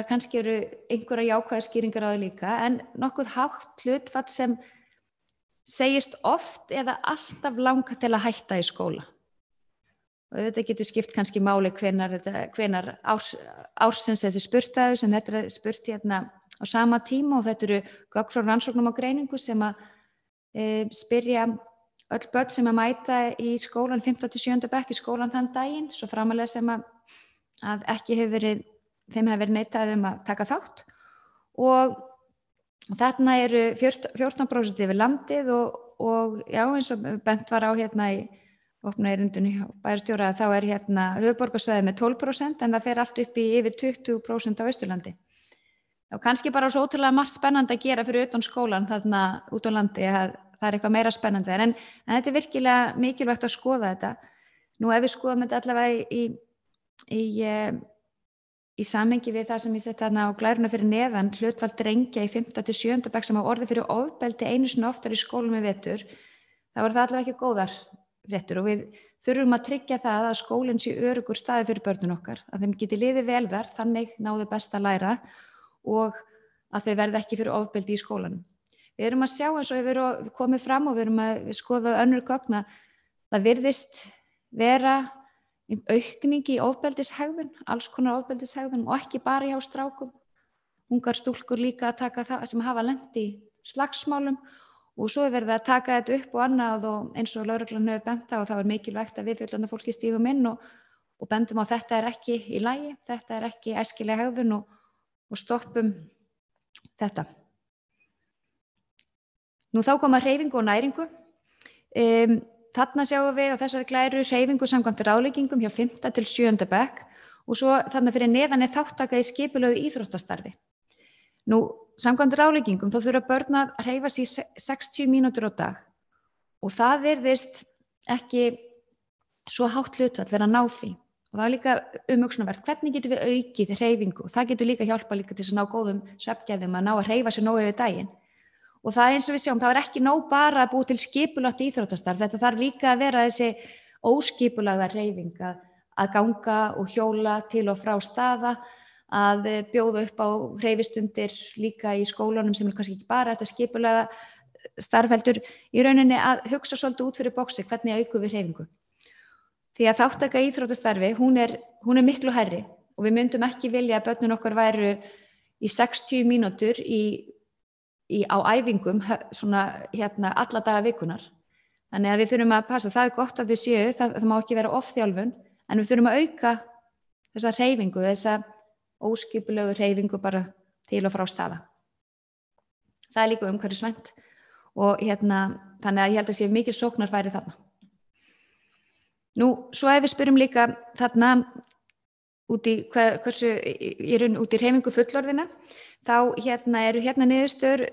kannski eru einhverja jákvæðar skýringar á það líka en nokkuð hátt hlutfall sem segist oft eða alltaf langa til að hætta í skóla. Og þetta getur skipt kannski máli hvenær ársins þetta er spurt að þessu, en þetta er spurt hérna á sama tíma og þetta eru gögn frá rannsóknum og greiningu sem að spyrja öll börn sem að mæta í skólan 5. til 7. bekk í skólan þann daginn, svo framalega sem að ekki þeim hefur verið neitað að taka þátt og þarna eru 14% yfir landið og já eins og bent var á hérna í opna erindunni hjá bæjarstjóra þá er hérna höfuðborgarsvæðið með 12% en það fer allt upp í yfir 20% á Austurlandi. Og kannski bara svo ótrúlega margt spennandi að gera fyrir utan skólan þarna út á landi að það er eitthvað meira spennandi en þetta er virkilega mikilvægt að skoða þetta. Nú ef við skoðum þetta allavega í samhengi við það sem ég sett þarna á glæruna fyrir neðan hlutfall drengja í 5. til 7. bekk sem hafa orðið fyrir ofbeldi einu sinni oftar í skólum í vetur, þá er það allavega ekki góðar fréttir og við þurfum að tryggja það að skólinn sé öruggur staði fyrir börnin okkar, að þeim geti liðið vel þar, þannig náðu best að læra og að þau verði ekki fyrir ofbeldi í skólanum. Við erum að sjá eins og við erum komið fram og við erum að skoða önnur gögn að það virðist vera aukning í ofbeldishegðun, alls konar ofbeldishegðun og ekki bara hjá strákum. Ungar stúlkur líka að taka það sem hafa lent í slagsmálum og svo er verið að taka þetta upp og annað og eins og lögreglan hefur bent á og þá er mikilvægt að við fullorðna fólki stígum inn og bendum á þetta er ekki í lagi, þetta er ekki æskileg hegðun og stoppum þetta. Nú þá koma hreyfingu og næringu. Þarna sjáum við á þessari glæru hreyfingu samkvæmt ráðleggingum hjá 5. til 7. bekk og svo þarna fyrir neðan er þáttaka í skipulögðu íþróttastarfi. Nú, samkvæmt ráðleggingum þá þurfa börn að hreyfa sig 60 mínútur á dag og það virðist ekki svo hátt hlutfall vera að ná því og það er líka umhugsunarvert. Hvernig getum við aukið hreyfingu? Það getur líka hjálpa líka til að ná góðum svefngæðum að ná að hreyfa sig nóg yfir daginn. Og það eins og við sjáum, það er ekki nóg bara að búa til skipulagt íþróttastarf, þetta þarf líka að vera þessi óskipulagða hreyfing að ganga og hjóla til og frá staða, að bjóða upp á hreyfistundir líka í skólanum sem er kannski ekki bara þetta skipulagða starfheldur í rauninni að hugsa svolítið út fyrir boxi hvernig aukum við hreyfingu. Því að þáttaka í íþróttastarfi, hún er miklu hærri og við myndum ekki vilja að börnin okkar væru í 60 mínútur á æfingum svona hérna alla daga vikunar. Þannig að við þurfum að passa, það er gott að þau séu, það má ekki vera ofþjálfun, en við þurfum að auka þessa hreyfingu, þessa óskipulegu hreyfingu bara til og frá staða. Það er líka umhverfisvænt og þannig að ég held að sé mikil sóknarfæri þarna. Nú, svo ef við spyrjum líka þarna út í hreyfingu fullorðina, þá eru niðurstöður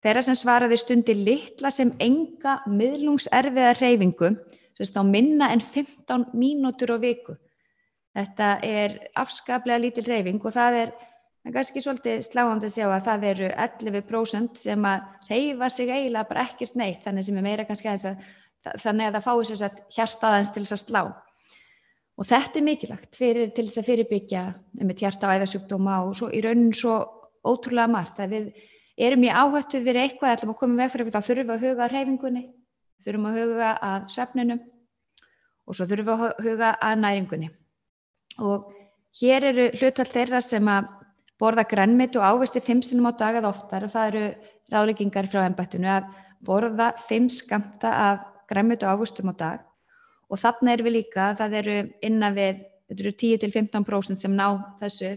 þeirra sem svaraði stundir litla sem enga miðlungserfiða hreyfingu, þá minna en 15 mínútur á viku. Þetta er afskaplega lítil hreyfing og það er kannski svolítið sláandi að sjá að það eru 11% sem að hreyfa sig eiginlega bara ekkert neitt, þannig sem er meira kannski þannig að það fái sér satt hjartaðans til þess að slá. Og þetta er mikilvægt til þess að fyrirbyggja með hjarta- og æðasjúkdóma og svo í rauninni svo ótrúlega margt að við erum í áhættu fyrir eitthvað, ætlum að koma veg fyrir þá þurfum við að huga að hreyfingunni, þurfum að huga að svefninum og svo þurfum við að huga að næringunni. Og hér eru hlutfall þeirra sem að borða grænmeti og ávexti 5 sinnum á dag eða oftar og það eru ráðleggingar frá embættinu að borða 5 skammta af grænmeti og ávextum á dag. Og þarna erum við líka, það eru innan við, þetta eru 10 til 15% sem ná þessu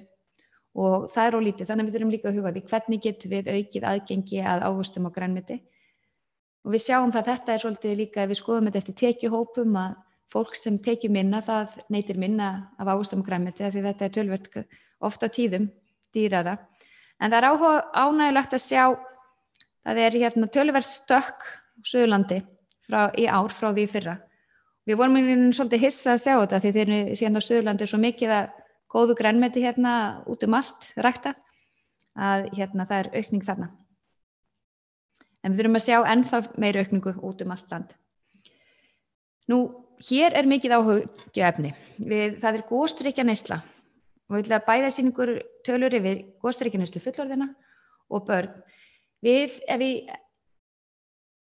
og það er lítið, þannig að við þurfum líka að huga því hvernig getum við aukið aðgengi að ávöxtum og grænmeti. Og við sjáum það, þetta er svolítið líka, ef við skoðum þetta eftir tekjuhópum, að fólk sem tekjur minna, það neytir minna af ávöxtum og grænmeti, því þetta er töluvert oft á tíðum dýrara. En það er ánægjulegt að sjá, það er töluvert stökk á Suðurlandi í ár frá því í fyrra. Við vorum svolítið hissa að sjá þetta, því þeir eru á Suðurlandi svo mikið að góðu grænmeti út allt ræktað, að það er aukning þarna. En við þurfum að sjá ennþá meiri aukningu út allt land. Nú, hér er mikið áhugaefni. Það er gosdrykkjaneysla. Og við ætlum að bæða sýningur tölur yfir gosdrykkjaneyslu fullorðina og börn. Við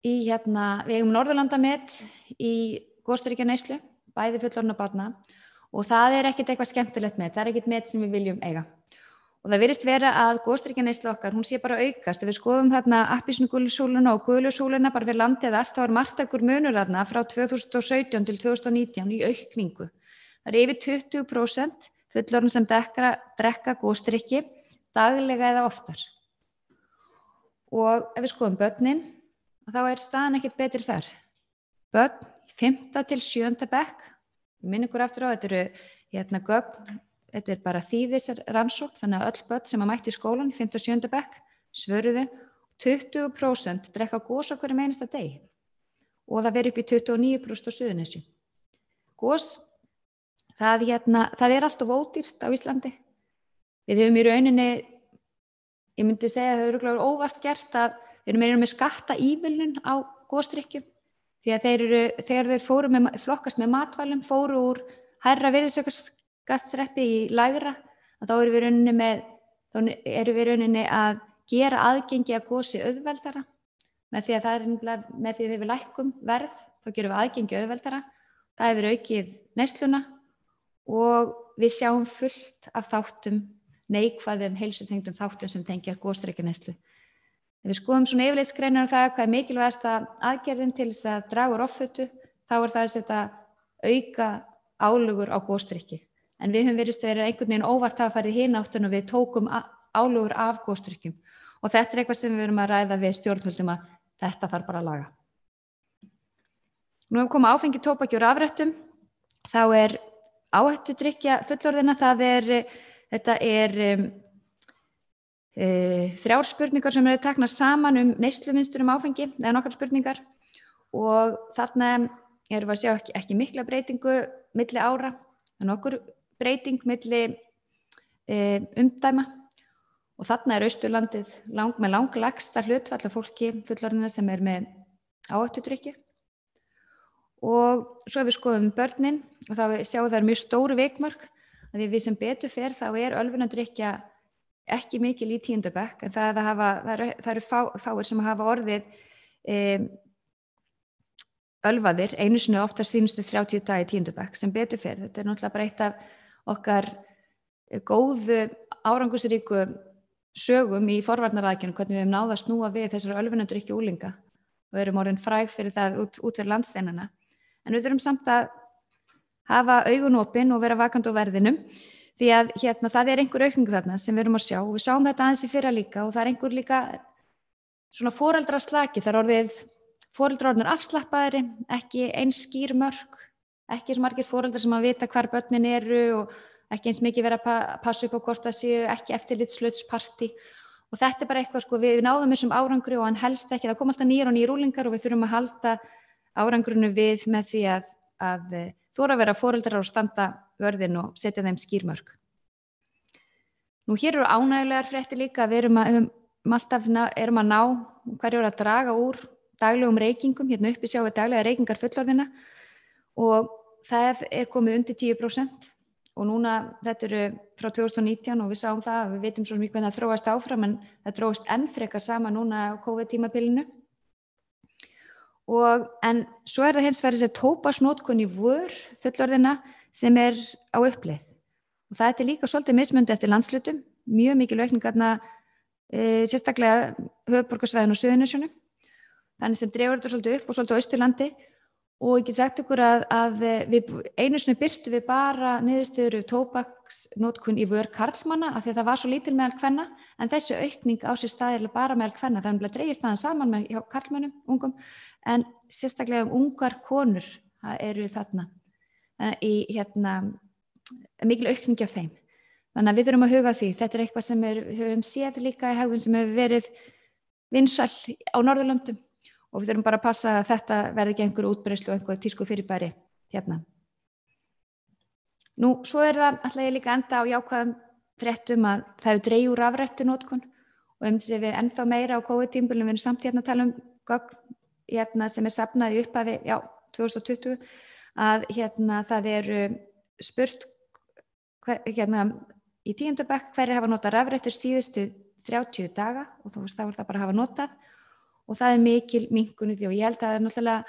eigum Norðurlandamet í gosdrykkjaneyslu, bæði fullorðina og barna, og það er ekkert eitthvað skemmtilegt met, það er ekkert met sem við viljum eiga. Og það virðist vera að gosdrykkjaneysla okkar, hún sé bara aukast. Ef við skoðum þarna appelsínugulsúluna og gulusúluna bara fyrir landið allt, þá er margtakur munur þarna frá 2017 til 2019 í aukningu. Það er yfir 20% fullorðin sem drekka gosdrykki daglega eða oftar. Og ef við skoðum börnin, þá er staðan ekkert betri þar. Börn, 5. til 7. bekk, við minnum ykkur aftur á, þetta eru gögn, þetta er bara þýðisrannsókn, þannig að öll börn sem mættu í skólan í 5. og 7. bekk svöruðu 20% drekka gos á hverjum einasta degi og það veri upp í 29% á Suðurnesjum. Gos, það er alltof ódýrt á Íslandi. Við höfum í rauninni, ég myndi segja að það er örugglega óvart gert að við erum með skattaívilnun á gosdrykkjum, því að þegar þeir flokkast með matvælum, fóru úr hærra virðisaukaskattsþreppi í lægra, að þá erum við rauninni að gera aðgengi að gosi auðveldara, með því að við lækkum verð, þá gerum við aðgengi auðveldara, það hefur aukið neysluna og við sjáum fullt af þáttum, neikvæðum, heilsutengdum þáttum sem tengja gosdrykkjaneyslu. Ef við skoðum svona yfirlitsgreinar á það hvað er mikilvægasta aðgerðin til þess að draga úr offitu, þá er það að setja auka álögur á gosdrykki. En við höfum virðist verið einhvern veginn óvart að fara í hina áttuna og við tókum álögur af gosdrykkjum. Og þetta er eitthvað sem við erum að ræða við stjórnvöldum að þetta þarf bara að laga. Nú hefur komið áfengi, tóbaki og rafrettum. Þá er áhættudrykkja fullorðina, þetta er 3 spurningar sem eru teknar saman neyslumynstur áfengi, eða nokkrar spurningar, og þarna erum við að sjá ekki mikla breytingu milli ára, nokkur breyting milli umdæma, og þarna er Austurlandið með langlægsta hlutfall af fólki fullorðina sem er með áhættudrykkju. Og svo ef við skoðum börnin, og þá sjáum það mjög stóru vikmörk, að við sem betur fer þá er ölvunardrykkja ekki mikil í 10. bekk, en það eru fáir sem hafa orðið ölvaðir einu sinni oftar sínustu 30 daga í 10. bekk, sem betur fer. Þetta er náttúrulega bara eitt af okkar góðu árangursríku sögum í forvarnaraðgerðum, hvernig við höfum náð að snúa við þessar ölvunardrykkju unglinga og erum orðin fræg fyrir það út fyrir landsteinana. En við þurfum samt að hafa augun opin og vera vakandi á verðinum, því að það er einhver aukning þarna sem við erum að sjá, og við sáum þetta aðeins í fyrra líka, og það er einhver líka svona foreldraslaki, það er orðið foreldrar orðnir afslappaðri, ekki eins skýr mörk, ekki eins margir foreldrar sem að vita hvar börnin eru og ekki eins mikið vera að passa upp á hvort það séu ekki eftirlitslautspartí, og þetta er bara eitthvað, við náðum þessum árangri og hann helst ekki, það kom alltaf nýjar og nýjar úlingar og við þurfum að halda árangrinu við með því að þora að vera foreldrar og standa vörðin og setja þeim skýrmörk. Nú hér eru ánægjulegar fréttir líka, við erum að ná hverju að draga úr daglegum reykingum, uppi sjáum við daglega reykingar fullorðina og það er komið undir 10%, og núna þetta eru frá 2019 og við sáum það, við veitum svo mikið hvernig það þróast áfram, en það þróast enn frekar saman núna á COVID-tímabilinu. En svo er það hins vegar þessi tóbaksnotkun í vör fullorðina sem er á uppleið, og það er líka svolítið mismunandi eftir landslutum, mjög mikil aukning þarna, sérstaklega höfuðborgarsvæðinu og Suðurnesjunum, þannig sem dregur þetta svolítið upp og svolítið á Austurlandi, og ég get sagt ykkur að við einu sinni birtum við bara niðurstöður tóbaksnotkun í vör karlmanna af því að það var svo lítil meðal kvenna, en þessi aukning á sér stað bara meðal kvenna, það er dregist staðan saman með hjá karlmönnum, ungum, en sérstaklega ungar konur eru þarna í mikil aukning af þeim. Þannig að við þurfum að huga því. Þetta er eitthvað sem við höfum séð líka í hegðun sem hefur verið vinsæl á Norðurlöndum. Og við þurfum bara að passa að þetta verði ekki einhver útbreiðslu og einhver tísku fyrirbæri hérna. Nú, svo það, ætla ég líka enda á jákvæðum fréttum að það hefur dregið úr rafrettunotkun og sem við ennþá meira á COVID-tímabilinu, við erum samt hérna að tala gögn sem safnað í upphafi 2020, að það spurt í 10. bekk hverjir hafa notað rafrettur síðustu 30 daga og þá er það bara að hafa notað. Og það er mikil minnkun í því og ég held að það er náttúrulega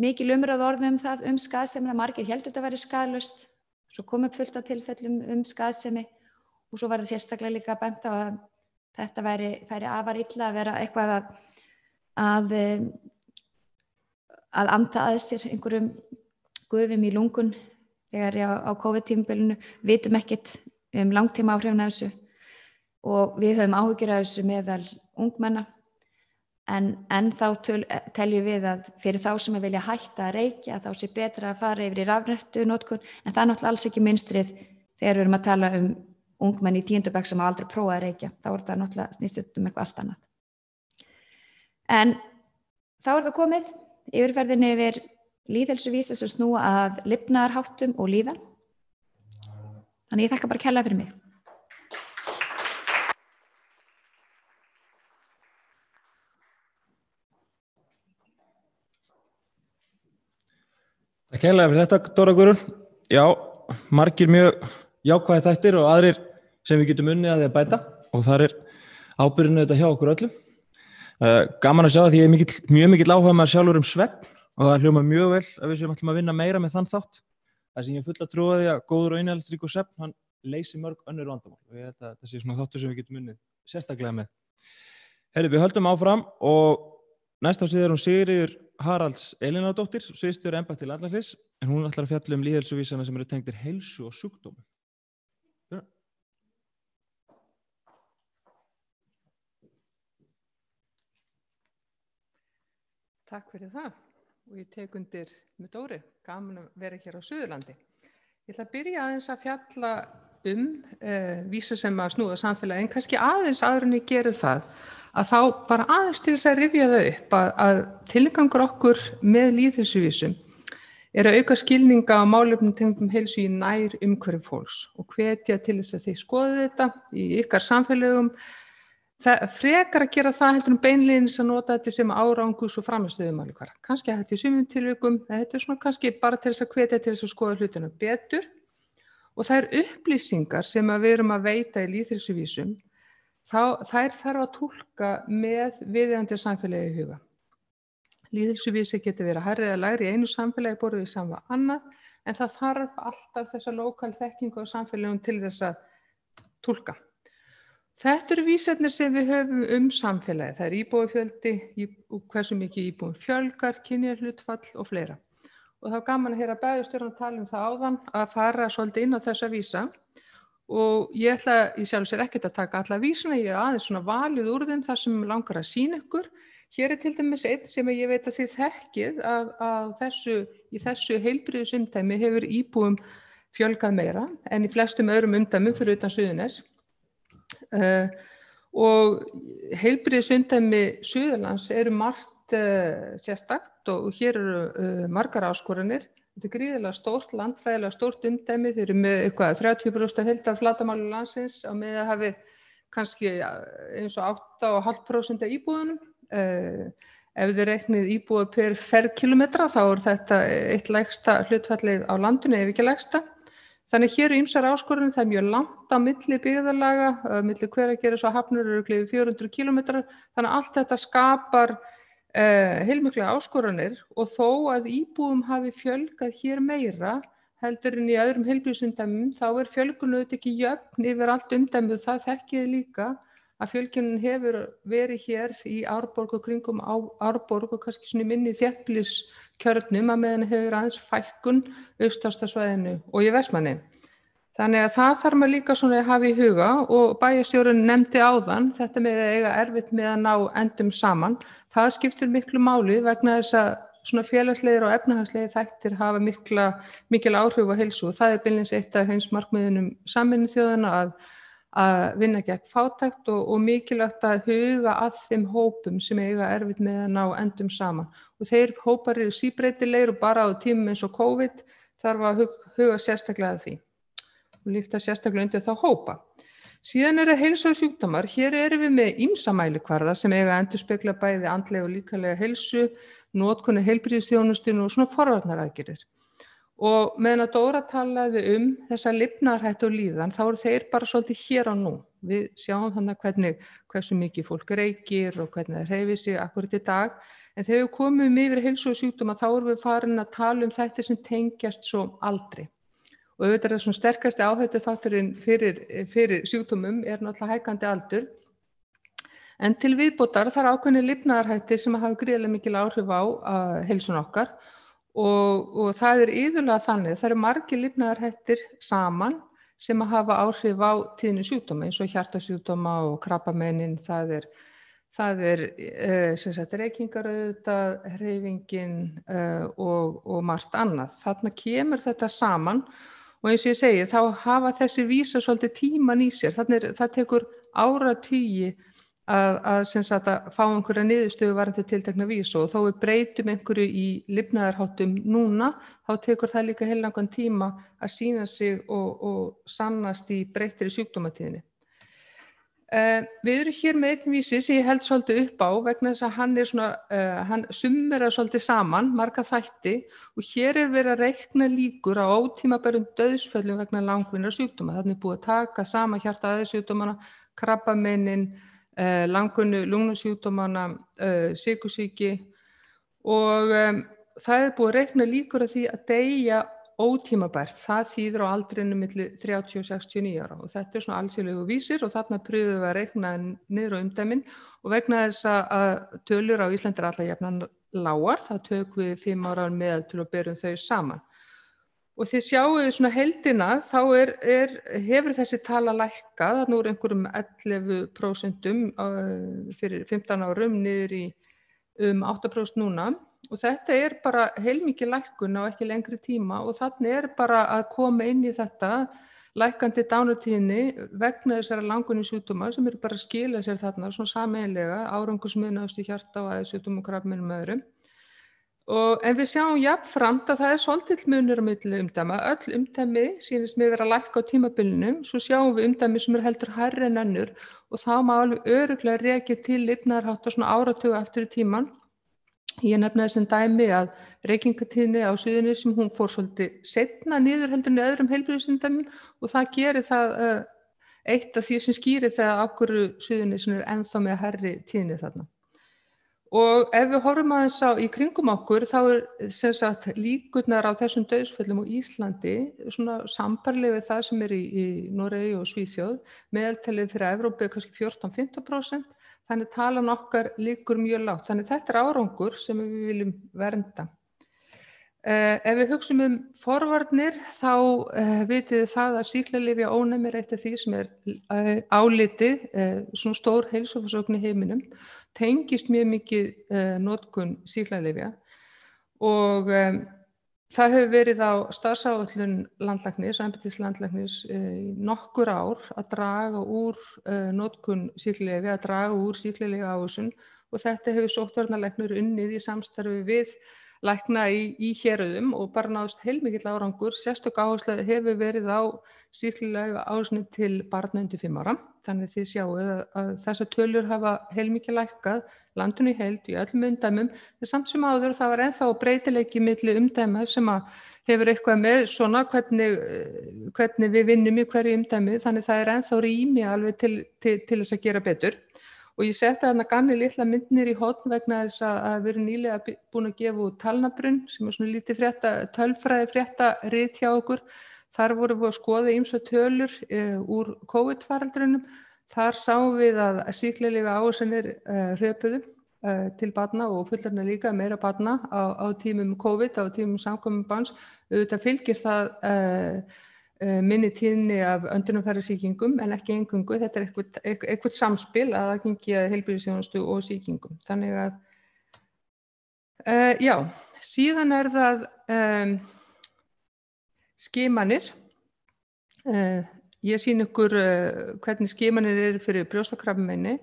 mikil umræða orðum það skaðsemina, margir heldur þetta væri skaðlaust, svo kom upp fullt af tilfellum skaðsemi og svo var það sérstaklega líka bent á að þetta færi afar illa að vera eitthvað að anda að sér einhverjum gufum í lungun þegar á COVID-tímabilinu, vitum ekkert langtíma áhrifin af þessu og við höfum áhyggjur af þessu meðal ungmenna. En þá teljum við að fyrir þá sem vilja hætta að reykja þá sé betra að fara yfir í rafrettunotkun, en það er náttúrulega alls ekki mynstrið þegar við erum að tala ungmenn í 10. bekk sem hafa aldrei prófað að reykja, þá er það náttúrulega snýst eitthvað allt annað. En þá er það komið yfirferðinni yfir lýðheilsuvísa sem snúa að lifnaðarháttum og líðan. Þannig ég þakka bara kærlega fyrir mig. Takk hérlega fyrir þetta, Dóra Guðrún. Já, margir mjög jákvæðir þættir og aðrir sem við getum unnið að því að bæta og þar er ábyrgðin auðvitað hjá okkur öllum. Gaman að sjá því ég er mjög mikill áhuga maður sjálfur svefn og það hljómar mjög vel að við séum ætlum að vinna meira með þann þátt. Það sem ég full að trúa því að góður og innihaldsríkur svefn, hann leysir mörg önnur vandamál og ég held að þetta sé svona þáttur sem við getum unnið sérstaklega með. Við höldum áfram og næst á síður Sigríður Haralds Elínardóttir, sviðsstjóri embætti landlæknis, en hún ætlar að fjalla lýðheilsuvísana sem eru tengdir heilsu og sjúkdómum. Takk fyrir það og ég tek undir með Dóri, gaman að vera hér á Suðurlandi. Ég ætla að byrja aðeins að fjalla vísa sem að snúa samfélagi, en kannski aðeins áður en ég geri það, að þá bara aðeins til þess að rifja þau upp að tilgangur okkur með lýðheilsuvísum er að auka skilninga á málefnum tengdum heilsu í nær umhverfi fólks og hvetja til þess að þið skoðið þetta í ykkar samfélögum. Frekar að gera það heldur beinlínis að nota þetta sem árangus og frammistöðumælikvarða. Kannski að þetta í sumum tilvikum, þetta er svona kannski bara til þess að hvetja til þess að skoða hlutina betur og þær upplýsingar sem við erum að veita í lýðheilsuvísum, þær þarf að túlka með viðeigandi samfélagi í huga. Lýðheilsuvísi getur verið hærri eða lægri í einu samfélagi borið við saman við annað, en það þarf alltaf þessa lokal þekkingu á samfélagum til þess að túlka. Þetta eru vísarnir sem við höfum samfélagi. Það er íbúafjöldi, hversu mikið íbúum fjölgar, kynjahlutfall og fleira. Og það var gaman að heyra bæjarstjórann tala það áðan að fara svolítið inn á þessa vísa. Og ég ætla í sjálfu sér ekkert að taka alla vísuna, ég aðeins svona valið úr þeim þar sem langar að sýna ykkur. Hér er til dæmis einn sem ég veit að þið þekkið að í þessu heilbrigðisumdæmi hefur íbúum fjölgað meira en í flestum öðrum umdæmum fyrir utan Suðurnes. Og heilbrigðisumdæmi Suðurlands eru margt sérstakt og hér eru margar áskoranir. Þetta er gríðarlega stórt, landfræðilega stórt umdæmi, þeir eru með eitthvað 30% heildar flatamáli landsins á meðalhafi kannski eins og 8,5% af íbúðunum. Ef þið reiknið íbúa per ferkilometra þá er þetta eitt lægsta hlutfallið á landinu ef ekki lægsta. Þannig hér eru ýmsar áskoranir, það er mjög langt á milli byggðarlaga, milli Hveragerðis og Hafnar eru yfir 400 kilometrar, þannig að allt þetta skapar heilmiklar áskoranir og þó að íbúum hafi fjölgað hér meira heldur en í öðrum heilbrigðisumdæmum þá er fjölgun auðvitað ekki jöfn yfir allt umdæmið, það þekkið líka að fjölgunin hefur verið hér í Árborg og kringum Árborg og kannski svona minni þéttbýlis kjörnum að meðan hefur aðeins fækkun austasta-svæðinu og í Vestmanni. Þannig að það þarf maður líka svona að hafa í huga og bæjarstjórinn nefndi áðan þetta með að eiga erfitt með að ná endum saman. Það skiptir miklu máli vegna þess að svona félagslegir og efnahagslegir þættir hafa mikil áhrif á heilsu og það beinlínis eitt af heimsmarkmiðunum Sameinuðu þjóðanna að vinna gegn fátækt og mikilvægt að huga að þeim hópum sem eiga erfitt með að ná endum saman. Og þeir hópar eru síbreytilegir og bara á tímum eins og COVID þarf að huga sérstaklega að því og lyfta sérstaklega undir þá hópa. Síðan eru heilsu og sjúkdómar. Hér erum við með ýmsa mælikvarða sem eiga að endurspegla bæði andlega og líkamlega heilsu, notkun heilbrigðisþjónustuna og svona forvarnaraðgerðir. Og meðan að Dóra talaði þessa lifnaðarhættu og líðan, þá eru þeir bara svolítið hér og nú. Við sjáum þannig hversu mikið fólk reykir og hvernig það hreyfir sig akkurat í dag. En þegar við komum yfir heilsu og sjúkdóma, þá erum við farin að tala þetta sem tengjast svo aldri. Og auðvitað er svona sterkasti áhættu þátturinn fyrir sjúkdómum náttúrulega hækkandi aldur. En til viðbótar þar ákveðnir lifnaðarhættir sem hafa gríðarlega mikil áhrif á heilsun okkar og það iðulega þannig. Það eru margir lifnaðarhættir saman sem hafa áhrif á tíðni sjúkdóma eins og hjartasjúkdóma og krabbameinin. Það er reykingar auðvitað, hreyfingin og margt annað. Þarna kemur þetta saman. Og eins og ég segi, þá hafa þessi vísa svolítið tíman í sér. Það tekur áratugi að fá einhverja niðurstöðu varðandi tiltekna vísu og þó við breytum einhverju í lifnaðarháttum núna, þá tekur það líka heillangan tíma að sýna sig og sannast í breyttri sjúkdómatíðinni. Við erum hér með einn vísi sem ég held svolítið upp á vegna þess að hann summerar svolítið saman marga þætti og hér verið að reikna líkur á ótímabærum dauðsföllum vegna langvinnar sjúkdóma. Þannig búið að taka sama hjarta-æðasjúkdómana, krabbameinin, langvinnu lungnasjúkdómana, sykursýki og það búið að reikna líkur á því að deyja ótímabært. Það þýðir á aldrinu milli 30 og 69 ára og þetta svona alþjóðlegu vísir og þarna pröfum við að reikna niður á umdæmin og vegna þess að tölur á Íslandi alla jafnan lágar, þá tökum við 5 ára meðaltöl og berum þau saman. Og þið sjáuð svona heildina, þá hefur þessi tala lækkað, þannig úr einhverjum 11% fyrir 15 árum niður í 8% núna. Og þetta bara heilmikið lækkun á ekki lengri tíma og þannig bara að koma inn í þetta lækkandi dánatíðni vegna þessara langvinnu sjúkdóma sem bara að skila sér þarna svona sameiginlega árangursmunast í hjarta- og æðasjúkdómum og krabbameinum og öðrum. En við sjáum jafnframt að það svolítill munur á milli umdæma. Öll umdæmi sýnist mér vera að lækka á tímabilinu, svo sjáum við umdæmi sem heldur hærri en önnur og þá má alveg örugglega rekja til lifnaðarhátta svona áratuga aftur í tímann. Ég nefnaði sem dæmi að reykingatíðni á Suðurnesjum, hún fór svolítið seinna niður heldur en í öðrum heilbrigðisumdæmum og það gerir það eitt af því sem skýrir það af hverju Suðurnesjum ennþá með hærri tíðni þarna. Og ef við horfum aðeins í kringum okkur þá líkurnar á þessum dauðsföllum á Íslandi svona sambærileg við það sem í Noregi og Svíþjóð, meðaltalið fyrir Evrópu kannski 14-15%. Þannig talan okkar liggur mjög lágt. Þannig þetta árangur sem við viljum vernda. Ef við hugsum forvarnir þá vitið það að sýklalyfjaónæmi eitt af því sem álitið, svona stór heilsufarsógn í heiminum, tengist mjög mikið notkun sýklalyfja og það hefur verið á starfsáætlun landlæknis, embættis landlæknis í nokkur ár að draga úr notkun sýklalyfja, að draga úr sýklalyfjaávísun og þetta hefur sóttvarnalæknir unnið í samstarfi við lækna í héruðum og bara náðust heilmikill árangur. Sérstök áhersla hefur verið á sýklalyfjaávísun til barna undir 5 ára. Þannig þið sjáuð að þessar tölur hafa heilmikið lækkað landinu í heild í öllum umdæmum. En samt sem áður það var ennþá breytileiki milli umdæma sem hefur eitthvað með svona hvernig við vinnum í hverju umdæmi. Þannig það ennþá rými alveg til þess að gera betur. Og ég setti þarna ganni litla myndnir í horn vegna þess að við erum nýlega búin að gefa út talnabrunn sem svona lítið tölfræði fréttarit hjá okkur. Þar vorum við að skoða ýmsa tölur úr COVID-faraldrinum. Þar sáum við að sýklalyfjaávísanir hröpuðu til barna og fullorðinna líka, meira barna á tímum COVID, á tímum samkomubanns. Auðvitað fylgir það minni tíðni af öndunarfærasýkingum en ekki eingöngu. Þetta eitthvað samspil að aðgengi að heilbrigðisþjónustu og sýkingum. Þannig að, já, síðan það skimanir. Ég sýni ykkur hvernig skimanir eru fyrir brjóstakrabbameini.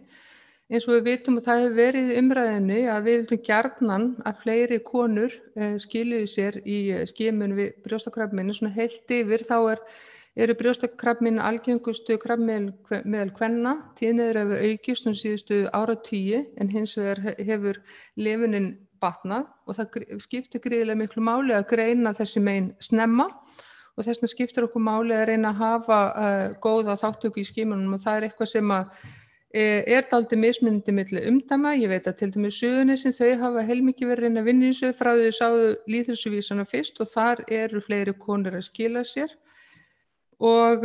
Eins og við vitum og það hefur verið í umræðinni að við viljum gjarnan að fleiri konur skiluðu sér í skimun við brjóstakrabbameini. Svona heilt yfir þá eru brjóstakrabbamein algengustu krabbamein meðal kvenna. Tíðni þeirra hefur aukist síðustu áratugi en hins vegar hefur lifunin batnað og það skiptir gríðarlega miklu máli að greina þessi mein snemma. Og þess vegna skiptir okkur máli að reyna að hafa góða þáttöku í skimunum og það eitthvað sem dálítið mismunandi milli umdæma. Ég veit að til dæmis Suðurnesin þau hafa heilmikið verið að reyna að vinna í þessu frá því þau sáu lýðheilsuvísana fyrst og þar eru fleiri konur að skila sér. Og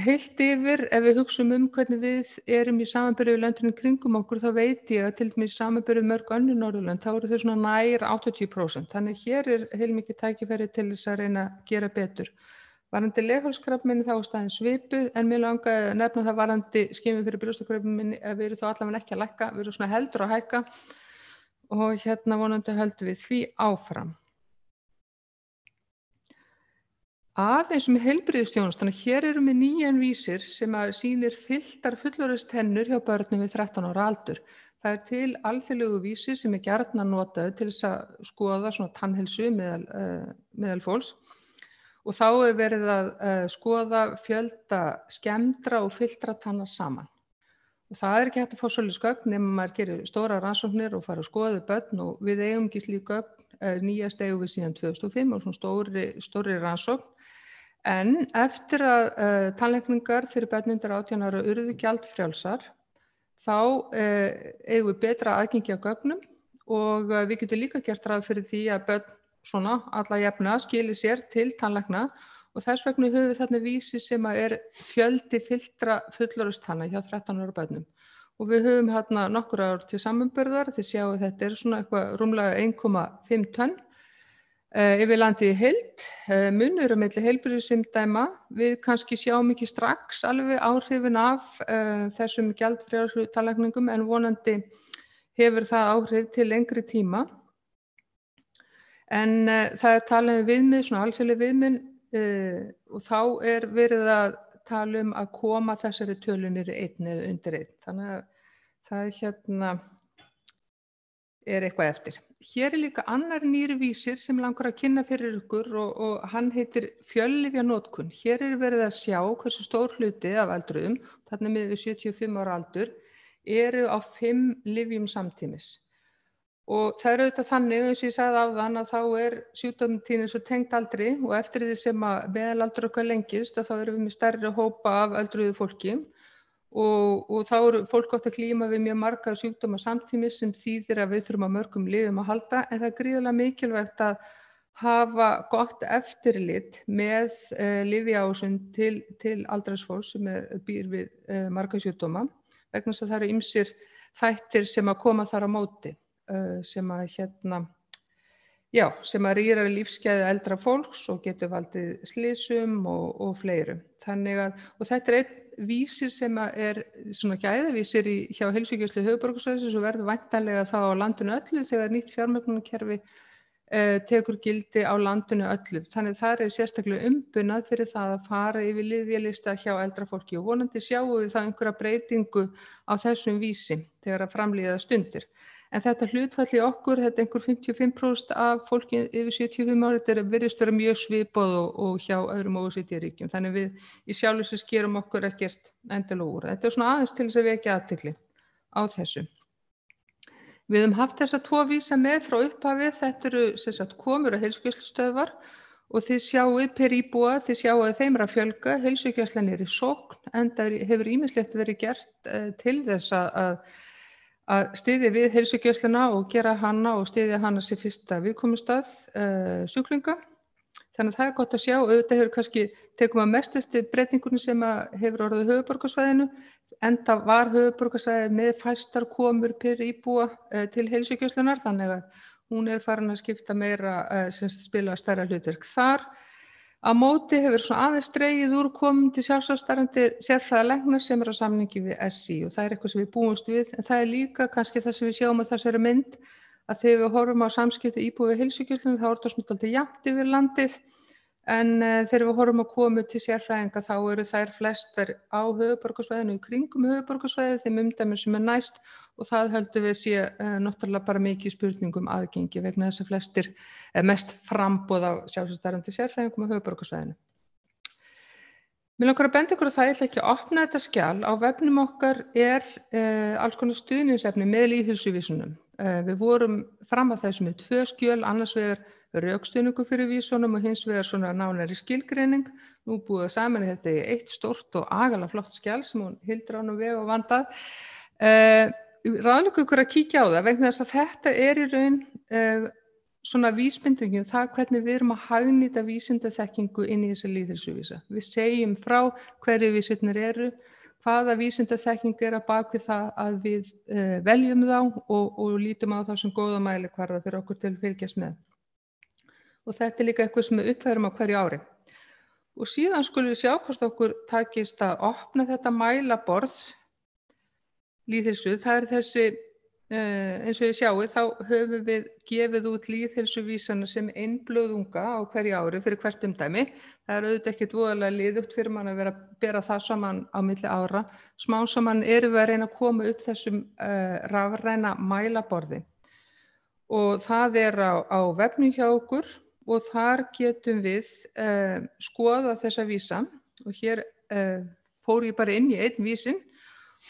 heilt yfir, ef við hugsum hvernig við erum í samanburði við löndunum kringum okkur, þá veit ég að til dæmis í samanburði við mörg önnur Norðurlönd, þá eru þau svona nær 80%. Þannig hér heilmikið tækifæri til þess að reyna að gera betur. Varðandi leghálskrabbameini þá staðinn svipuð, en mér langaði að nefna það varðandi skimun fyrir brjóstakrabbameini að við erum þá allavega ekki að lækka, við erum svona heldur að hækka og vonandi höldum við því áfram. Aðeins heilbrigðisþjónustuna, hér erum við nýjan vísir sem sýnir fylltar fullorðinstennur hjá börnum við 13 ára aldur. Það til alþjóðlegu vísir sem gjarnan notaður til þess að skoða svona tannheilsu meðal fólks. Og þá verið að skoða fjölda skemmdra og fylltra tanna saman. Og það ekki hægt að fá svoleiðis gögn nema maður gerir stóra rannsóknir og fara að skoða börn og við eigum ekki slík gögn, nýjast eigum við síðan 2005 og svona stóri rannsókn. En eftir að tannlækningar fyrir börn undir 18 ára urðu gjaldfrjálsar, þá eigum við betra aðgengi að gögnum og við getum líka gert ráð fyrir því að börn svona alla jafna skili sér til tannlækna og þess vegna höfum við þarna vísi sem fjöldi fylltra fullorðinstanna hjá 13 ára börnum. Og við höfum hérna nokkur ár til samanburðar, þið sjáu þetta svona eitthvað rúmlega 1,5 tonn yfir landið í heild, munur á milli heilbrigðisumdæma. Við kannski sjáum ekki strax alveg áhrifin af þessum gjaldfrjálsu tannlækningum en vonandi hefur það áhrif til lengri tíma. En það talað viðmið, svona alþjóðleg viðmið og þá verið að tala að koma þessari tölu niður 1 eða undir 1. Þannig að það eitthvað eftir. Hér líka annar nýr vísir sem langar að kynna fyrir ykkur og hann heitir fjöllyfjanotkun. Hér verið að sjá hversu stór hluti af aldruðum, þarna með við 75 ára aldur, eru á 5 lyfjum samtímis. Og það auðvitað þannig, eins og ég sagði áðan, að þá sjúkdómstíðnin svo tengd aldri og eftir því sem meðalaldur okkar lengist þá erum við með stærri hópa af öldruðu fólki og þá fólk átt að glíma við mjög marga sjúkdóma samtímis sem þýðir að við þurfum að mörgum lyfjum að halda en það gríðarlega mikilvægt að hafa gott eftirlit með lyfjaávísun til aldraðs fólks sem býr við marga sjúkdóma vegna þess að það eru ýmsir þættir sem að koma þar á móti. Sem rýrar lífsgæði eldra fólks og getur valdið slysum og fleirum. Þannig að, og þetta einn vísir sem svona gæðavísir hjá Heilsugæslu höfuðborgarsvæðisins og verður væntanlega þá á landinu öllu þegar nýtt fjármögnunarkerfi tekur gildi á landinu öllu. Þannig það sérstaklega umbunað fyrir það að fara yfir lyfjalista hjá eldra fólki og vonandi sjáum við það einhverja breytingu á þessum vísi þegar að framlíða stundir. En þetta hlutfall í okkur, þetta einhver 55% af fólki yfir 75 ára, þetta virðist vera mjög svipað og hjá öðrum OECD-ríkjum. Þannig við í sjálfu sér skerum okkur ekkert endilega úr. Þetta svona aðeins til þess að vekja athygli á þessu. Við höfum haft þessa 2 vísa með frá upphafi, þetta eru sem sagt komur og heilsugæslustöðvar og þið sjáuð per íbúa, þið sjáuð þeim að fjölga, heilsugæslan í sókn, enda hefur ýmislegt verið gert til þess að styðja við heilsugæsluna og gera hana og styðja hana sem fyrsta viðkomustað sjúklinga. Þannig að það gott að sjá, auðvitað hefur kannski tekum að mestustu breytingunni sem hefur orðið höfuðborgarsvæðinu, enda var höfuðborgarsvæðið með fæstar komur per íbúa til heilsugæslunnar, þannig að hún farin að skipta meira, spila stærra hlutverk þar. Á móti hefur svona aðeins dregið úr komum til sjálfsagsstarfandi sérfræðilækna sem á samningi við SÍ og það eitthvað sem við búumst við, en það líka kannski það sem við sjáum á þessari mynd að þegar við horfum á samskipti íbúa við heilsugæsluna þá það svona alltaf jafnt yfir landið, en þegar við horfum að koma til sérfræðinga þá eru þær flestar á höfuðborgarsvæðinu í kringum höfuðborgarsvæðið þeim umdæmum sem næst og það höldum við sé náttúrulega bara mikið spurningum aðgengi vegna þess að flestir mest framboð á sjálfsagsstarfandi sérfræðingum á höfuðborgarsvæðinu. Mér langar að benda ykkur að það ætla ekki að opna þetta skjal. Á vefnum okkar alls konar stuðningsefni með lýðheilsuvísunum. Við vorum fram að þessu með 2 skjöl, annars vegar rökstuðningu fyrir vísunum og hins vegar svona nánari skilgreining. Nú búið saman þetta í eitt stórt og agalega flott skjal sem hún Hildur á nú veg og vandað. Ráðlegg ykkur að kíkja á það vegna þess að þetta í raun svona vísbendingum það hvernig við erum að hagnýta vísindaþekkingu inn í þessa lýðheilsuvísa. Við segjum frá hverju vísirnir eru, hvaða vísindaþekking að bak við það að við veljum þá og lítum á það sem góða mælikvarða fyrir okkur til að fylgjast með. Og þetta líka eitthvað sem við uppfærum á hverju ári. Og síðan skulum við sjá hvort okkur takist að opna þetta mælaborð lýðheilsu. Það þessi eins og ég sjái þá höfum við gefið út lýðheilsuvísana sem einblöðunga á hverju ári fyrir hvert umdæmi. Það auðvitað ekkert voðalega liðugt fyrir mann að vera að bera það saman á milli ára. Smám saman erum við að reyna að koma upp þessum rafræna mælaborði og það á vefnum hjá okkur og þar getum við skoða þessa vísa og hér fór ég bara inn í einn vísin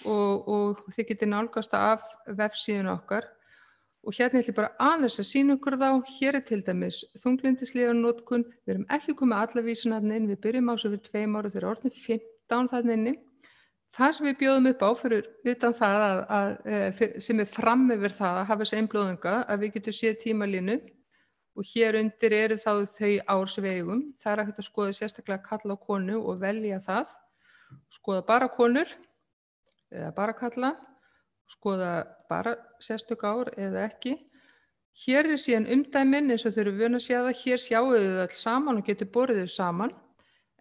og þið getið nálgast af vefsíðun okkar og hérna ætlum ég bara aðeins að sýna ykkur þá. Hér til dæmis þunglyndislyfjanotkun, við erum ekki komið alla vísuna þarna inn, við byrjum á svo fyrir 2 ára þegar orðin 15 þarna inni. Það sem við bjóðum upp á fyrir utan það sem fram yfir það að hafa þessi einblóðinga að við getum séð tímalínu og hér undir eru þá þau ársvegum. Það hægt að skoða sérstaklega kalla og konu og velja það, skoða bara konur eða bara kalla, skoða bara sérstök ár eða ekki. Hér síðan umdæmin eins og þau eru vön að sjá það, hér sjáum við þau öll saman og getur borið þau saman,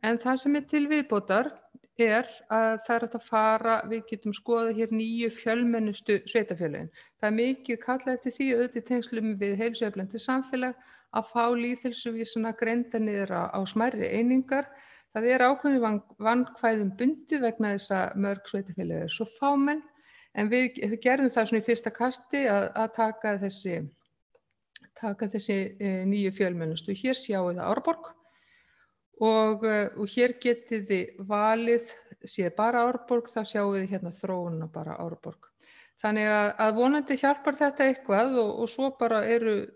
en það sem til viðbótar að það hægt að fara, við getum skoða hér 9 fjölmennustu sveitarfélögin. Það mikið kallað eftir því auðvitað í tengslum við heilsueflandi samfélag að fá lýðheilsuvísuna greinda niður á smærri einingar. Það ákveðin vandkvæðum bundi vegna þess að mörg sveitarfélög svo fámenn, en við gerðum það svona í fyrsta kasti að taka þessi 9 fjölmennustu. Hér sjáum við Árborg og hér getið þið valið, séð bara Árborg, þá sjáum við hérna þróunina bara Árborg. Þannig að vonandi hjálpar þetta eitthvað og svo bara þið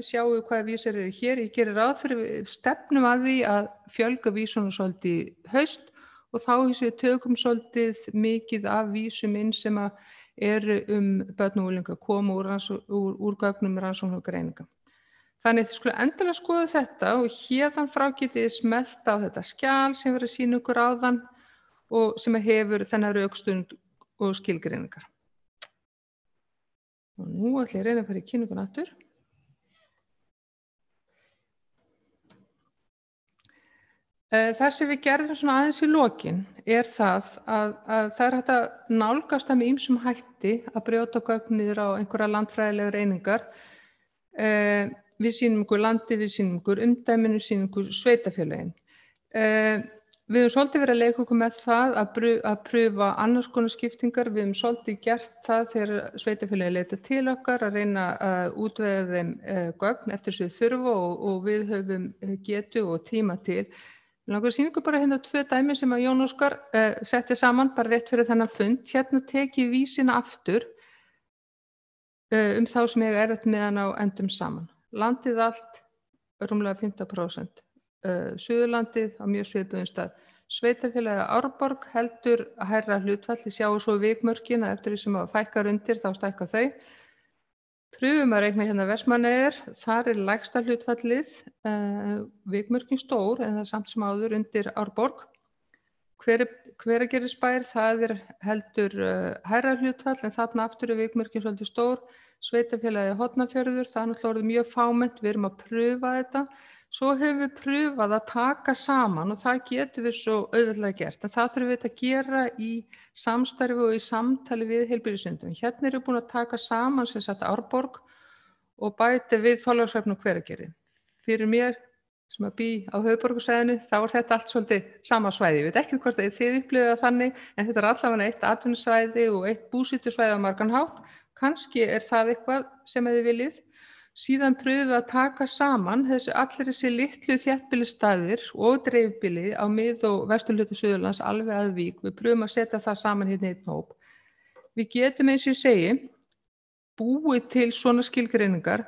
sjáu hvaða vísir eru hér. Ég gerir ráð fyrir stefnum að því að fjölga vísunum svolítið haust og þá við tökum svolítið mikið af vísum inn sem eru börn og unglinga koma úr gögnum rannsóknar og greininga. Þannig þið skulle endilega skoða þetta og hérðan frá getið smellt á þetta skjal sem verður að sýna ykkur áðan og sem hefur þennan rökstund og skilgreiningar. Og nú ætla ég að reyna að fara í kynningun aftur. Það sem við gerðum svona aðeins í lokin það að það hægt að nálgast það með ýmsum hætti að brjóta gögn niður á einhverja landfræðilegar einingar. Við sýnum ykkur landi, við sýnum ykkur umdæminu, við sýnum ykkur sveitarfélögin. Við höfum svolítið verið að leika okkur með það að pröfa annars konar skiptingar. Við höfum svolítið gert það þegar sveitarfélögin leita til okkar að reyna að útvega þeim gögn eftir sem þau þurfa og við höfum getu og tíma til. Við langar að sýna ykkur bara hérna 2 dæmi sem að Jón Óskar setti saman bara rétt fyrir þennan fund. Hérna tekið vísina aftur þá sem ég erfitt með hann á endum saman. Landið allt rúmlega 15%. Suðurlandið á mjög svipuðum stað. Sveitarfélagið Árborg heldur hærra hlutfall, þið sjáu svo vikmörkin að eftir því sem að fækkar undir þá stækka þau. Prufumareigna hérna Vestmannaeyjar, þar lægsta hlutfallið, vikmörkin stór en það samt sem áður undir Árborg. Hveragerðisbær, það heldur hærra hlutfall en þarna aftur vikmörkin svolítið stór. Sveitarfélagið Hornafjörður, það náttúrulega orðið mjög fámennt, við erum að prufa þetta. Svo höfum við prufað að taka saman og það getum við svo auðveldlega gert. En það þurfum við að gera í samstarfi og í samtali við heilbrigðisstofnun. Hérna erum við búin að taka saman sem sagt Árborg og bæta við Þorlákshöfn og Hveragerði. Fyrir mér sem að bý á höfuðborgarsvæðinu, þá þetta allt svolítið sama svæði. Ég veit ekki hvort þið upplifið það þannig, en þetta allavega eitt atvinnusvæði og eitt búsetusvæði á margan hátt. Kannski það eitthvað sem þið viljið. Síðan pröfum við að taka saman allir þessi litlu þéttbýlisstaðir og dreifbýli á mið- og vesturhluta Suðurlands alveg að Vík. Við pröfum að setja það saman hérna í einn hóp. Við getum eins og ég segi búið til svona skilgreiningar.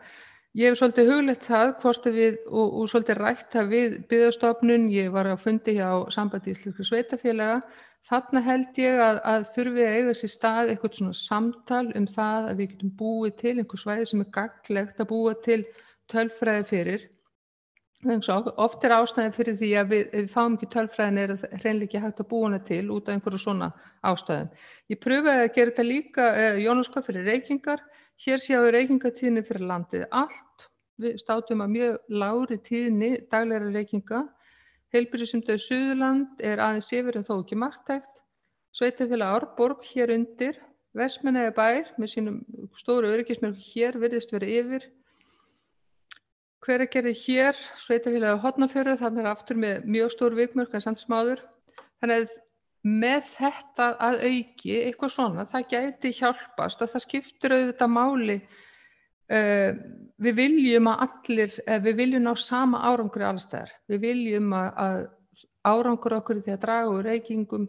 Ég hef svolítið hugleitt það hvort við og svolítið rætt það við Byggðastofnun. Ég var á fundi hjá Sambandi íslenskra sveitarfélaga. Þarna held ég að þurfi að eiga sér stað eitthvað svona samtal það að við getum búið til einhver svæði sem gagnlegt að búa til tölfræði fyrir. Oft ástæðan fyrir því að við fáum ekki tölfræðin hreinlega ekki hægt að búa hana til út af einhverju svona ástæðum. Ég pröfaði að gera þetta líka Jónaskar fyrir reykingar. Hér sjáum reykingatíðni fyrir landið allt. Við státum að mjög lágri tíðni daglegra reykinga. Heilbrigðisumdeild Suðurland aðeins yfir en þó ekki marktækt. Sveitarfélag Árborg hér undir. Vestmannaeyjabær með sínum stóru öryggismerki hér virðist vera yfir. Hveragerði hér, sveitarfélagið Hornafjörður, þannig aftur með mjög stór vikmörk en samt sem áður. Þannig að með þetta að auki eitthvað svona, það gæti hjálpast og það skiptir auðvitað máli. Við viljum að við viljum ná sama árangri allstaðar. Við viljum að árangur okkur því að draga úr reykingum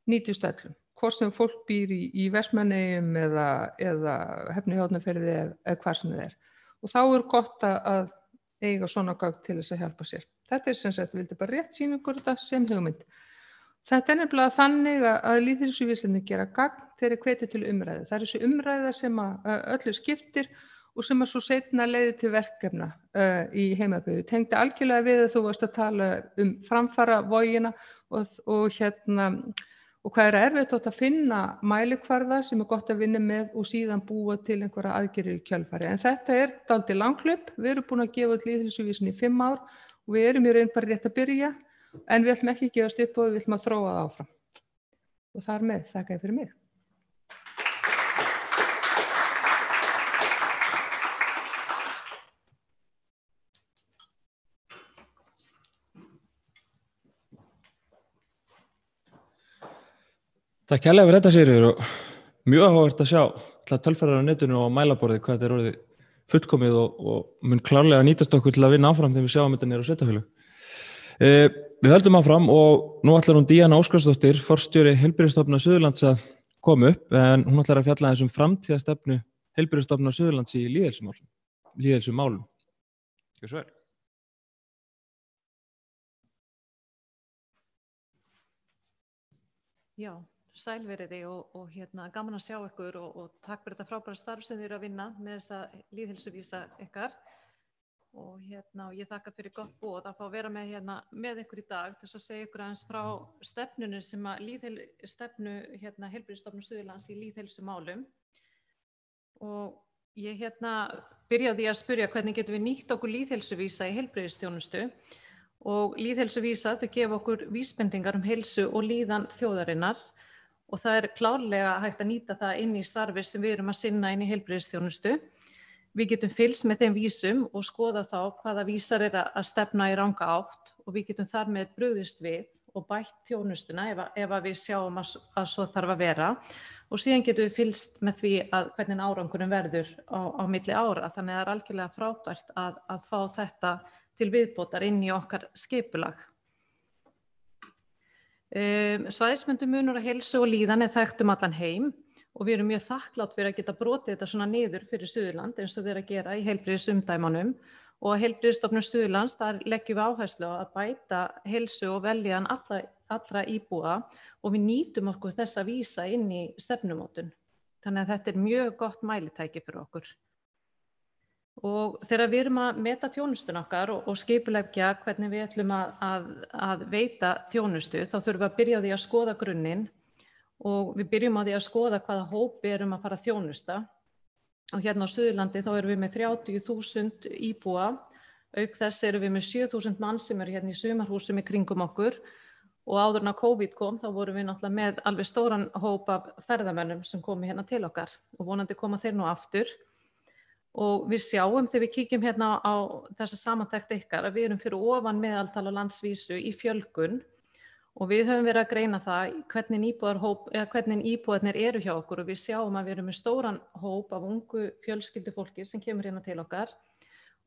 nýtist öllum. Hvort sem fólk býr í Vestmannaeyjum eða Höfn í Hornafirði eða hvar sem það Og þá gott að eiga svona gögn til þess að hjálpa sér. Þetta sem sagt, við vildum bara rétt sýna ykkur þetta sem hugmynd. Þetta nefnilega þannig að lýðheilsuvísindin gera gagn þegar hvetja til umræðu. Það þessi umræða sem öllu skiptir og sem svo seinna leiði til verkefna í heimabyggð. Tengdi algjörlega við að þú varst að tala framfara vogina og hvað erfitt að finna mælikvarða sem gott að vinna með og síðan búa til einhverja aðgerðir í kjölfari. En þetta dálítið langhlaup. Við erum búin að gefa út lýðheilsuvísindin í 5 ár og við erum í raun bara rétt að byrja, en við ætlum ekki að gefast upp og við ætlum að þróa það áfram. Og þar með þakka ég fyrir mig. Takk kærlega fyrir þetta, Sigríður, og mjög áhugavert að sjá alltaf tölfræðir á netinu og mælaborði hvað þetta orðið fullkomið og mun klárlega nýtast okkur til að vinna áfram þegar við sjáum þetta niður á sveitarfélög. Við höldum áfram og nú ætlar hún Díana Óskarsdóttir, forstjóri Heilbrigðisstofnunar Suðurlands að koma upp, en hún ætlar að fjalla aðeins framtíðarstefnu Heilbrigðisstofnunar Suðurlands í lýðheilsumálum. Gjörðu svo vel. Já, sælveriði og gaman að sjá ykkur og takk fyrir þetta frábæra starf sem þið eru að vinna með þessa lýðheilsuvísa ykkar og ég þakka fyrir gott boð að fá að vera með ykkur í dag til að segja ykkur aðeins frá stefnunni sem að stefnu Heilbrigðisstofnunar Suðurlands í lýðheilsumálum og ég byrjaði að spyrja hvernig getum við nýtt okkur lýðheilsuvísa í heilbrigðisþjónustu og lýðheilsuvísa þau gefa okkur vísbendingar heilsu og líðan þjóðarinnar og það klárlega hægt að nýta það inn í starfi sem við erum að sinna inn í heilbrigðisþjónustu. Við getum fylgst með þeim vísum og skoða þá hvaða vísar að stefna í ranga átt og við getum þar með brugðist við og bætt þjónustuna ef við sjáum að svo þarf að vera og síðan getum við fylgst með því hvernig árangurinn verður á milli ára. Þannig að það algjörlega frábært að fá þetta til viðbótar inn í okkar skipulag. Svæðisbundinn munur á heilsu og líðan þekkt allan heim og við erum mjög þakklátt fyrir að geta brotið þetta svona niður fyrir Suðurland eins og þeir að gera í heilbrigðisumdæmunum og að Heilbrigðisstofnun Suðurlands þar leggjum við áherslu á að bæta heilsu og vellíðan allra íbúa og við nýtum okkur þessa vísa inn í stefnumótun. Þannig að þetta mjög gott mælitæki fyrir okkur. Og þegar við erum að meta þjónustun okkar og skipuleggja hvernig við ætlum að veita þjónustu, þá þurfum við að byrja á því að skoða grunninn og við byrjum á því að skoða hvaða hóp við erum að fara að þjónusta. Og hérna á Suðurlandi þá erum við með 30.000 íbúa, auk þess erum við með 7.000 mann sem eru hérna í sumarhúsum í kringum okkur og áður en að COVID kom þá vorum við náttúrulega með alveg stóran hóp af ferðamönnum sem komu hérna til okkar og vonandi koma þeir nú aftur. Og við sjáum þegar við kíkjum hérna á þessa samantekt ykkar að við erum fyrir ofan meðaltal á landsvísu í fjölgun og við höfum verið að greina það hvernig íbúarnir eru hjá okkur og við sjáum að við erum með stóran hóp af ungu fjölskyldufólki sem kemur hérna til okkar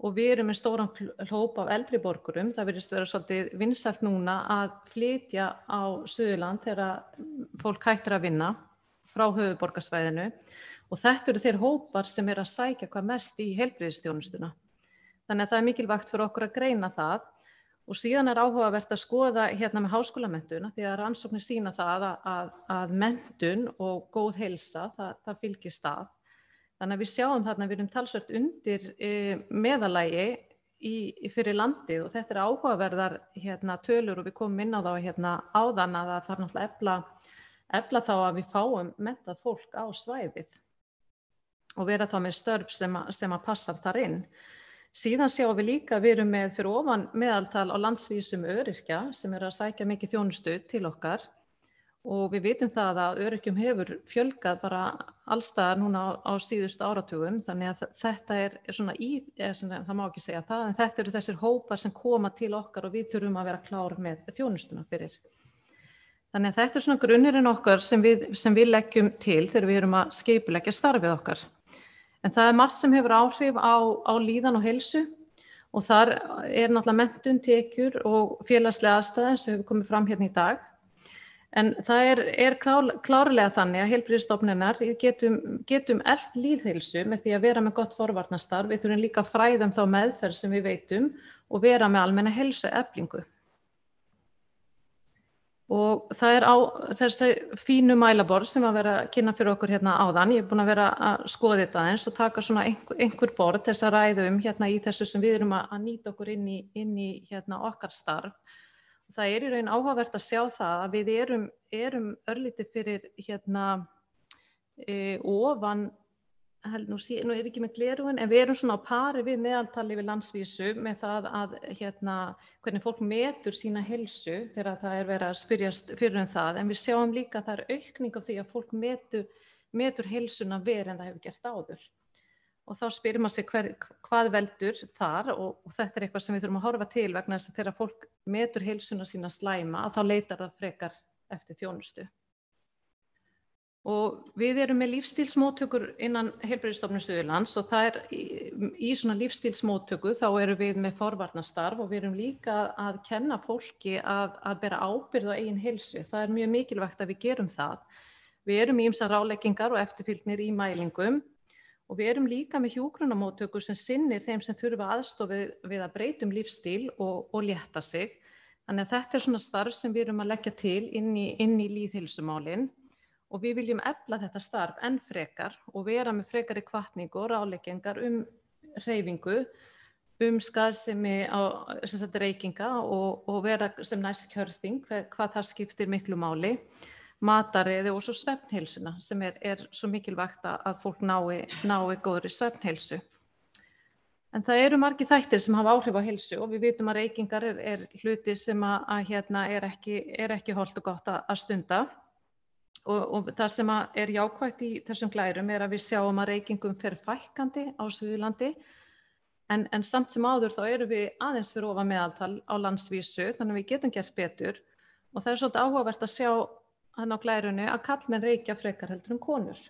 og við erum með stóran hóp af eldri borgurum. Það virðist vera svolítið vinsælt núna að flytja á Suðurland þegar fólk hættir að vinna frá höfuðborgarsvæðinu. Og þetta eru þeir hópar sem að sækja hvað mest í heilbrigðisþjónustuna. Þannig að það mikilvægt fyrir okkur að greina það og síðan áhugavert að skoða hérna með háskólamenntun því að rannsóknir sýna það að menntun og góð heilsa, það fylgir stað. Þannig að við sjáum þarna við erum talsvert undir meðalagi fyrir landið og þetta áhugaverðar hérna, tölur og við komum inn á þá hérna, áðan að það þarf náttúrulega efla þá að við fáum menntað fólk á svæðið og vera þá með störf sem að passa þar inn. Síðan sjáum við líka að við erum með fyrir ofan meðaltal á landsvísum öryrkja sem eru að sækja mikið þjónustu til okkar og við vitum það að öryrkjum hefur fjölgað bara allstaðar núna á síðustu áratugum þannig að þetta er svona það má ekki segja það en þetta eru þessir hópar sem koma til okkar og við þurfum að vera klár með þjónustuna fyrir. Þannig að þetta er svona grunnurinn okkar sem við leggjum til þegar við erum að skipuleggja starfið okkar. En það er margt sem hefur áhrif á líðan og heilsu og þar er náttúrulega menntun, tekjur og félagslega aðstæður sem hefur komið fram hérna í dag. En það er klárlega þannig að heilbrigðisstofnunar getum eflt lýðheilsu með því að vera með gott forvarnastarf. Við þurfum líka að fræða þá meðferð sem við veitum og vera með almenna heilsueflingu. Og það er á þessi fínu mælaborð sem að vera að kynna fyrir okkur hérna áðan. Ég er búin að vera að skoða þetta aðeins og taka svona einhver borð þess að ræða hérna í þessu sem við erum að nýta okkur inn í hérna okkar starf. Það er í raun áhugavert að sjá það að við erum örlítið fyrir hérna ofan, nú er ekki með gleraugun, en við erum svona á pari við meðaltali við landsvísu með það að hérna hvernig fólk metur sína heilsu þegar það er verið að spyrjast fyrir það, en við sjáum líka að það er aukning á því að fólk metur heilsuna verið en það hefur gert áður. Og þá spyrir maður sig hvað veldur þar og þetta er eitthvað sem við þurfum að horfa til vegna þess að þegar fólk metur heilsuna sína slæma að þá leitar það frekar eftir þjónustu. Og við erum með lífstílsmóttökur innan Heilbrigðisstofnunar Suðurlands og það í svona lífstílsmóttöku þá erum við með forvarnastarf og við erum líka að kenna fólki að bera ábyrgð á eigin heilsu. Það er mjög mikilvægt að við gerum það. Við erum í ýmsar ráðleggingar og eftirfylgnir í mælingum og við erum líka með hjúkrunarmóttökur sem sinnir þeim sem þurfa aðstoð við að breyta lífstíl og létta sig. Þannig að þetta er svona starf sem við erum að leggja til inn í lýðheilsumálin. Og við viljum efla þetta starf enn frekar og vera með frekari hvatningu og ráðleggingar hreyfingu, skaðsemi reykinga og vera sem næst kjörþing, hvað það skiptir miklu máli, mataræði og svo svefnheilsuna sem er svo mikilvægt að fólk nái góðri svefnheilsu. En það eru margir þættir sem hafa áhrif á heilsu og við vitum að reykingar er hluti sem hérna er ekki hollt og gott að stunda. Og það sem er jákvætt í þessum glærum er að við sjáum að reykingum fer fækkandi á Suðurlandi en samt sem áður þá erum við aðeins fyrir ofan meðaltal á landsvísu þannig að við getum gert betur og það er svolítið áhugavert að sjá hann á glærunni að karlmenn reykja frekar heldur en konur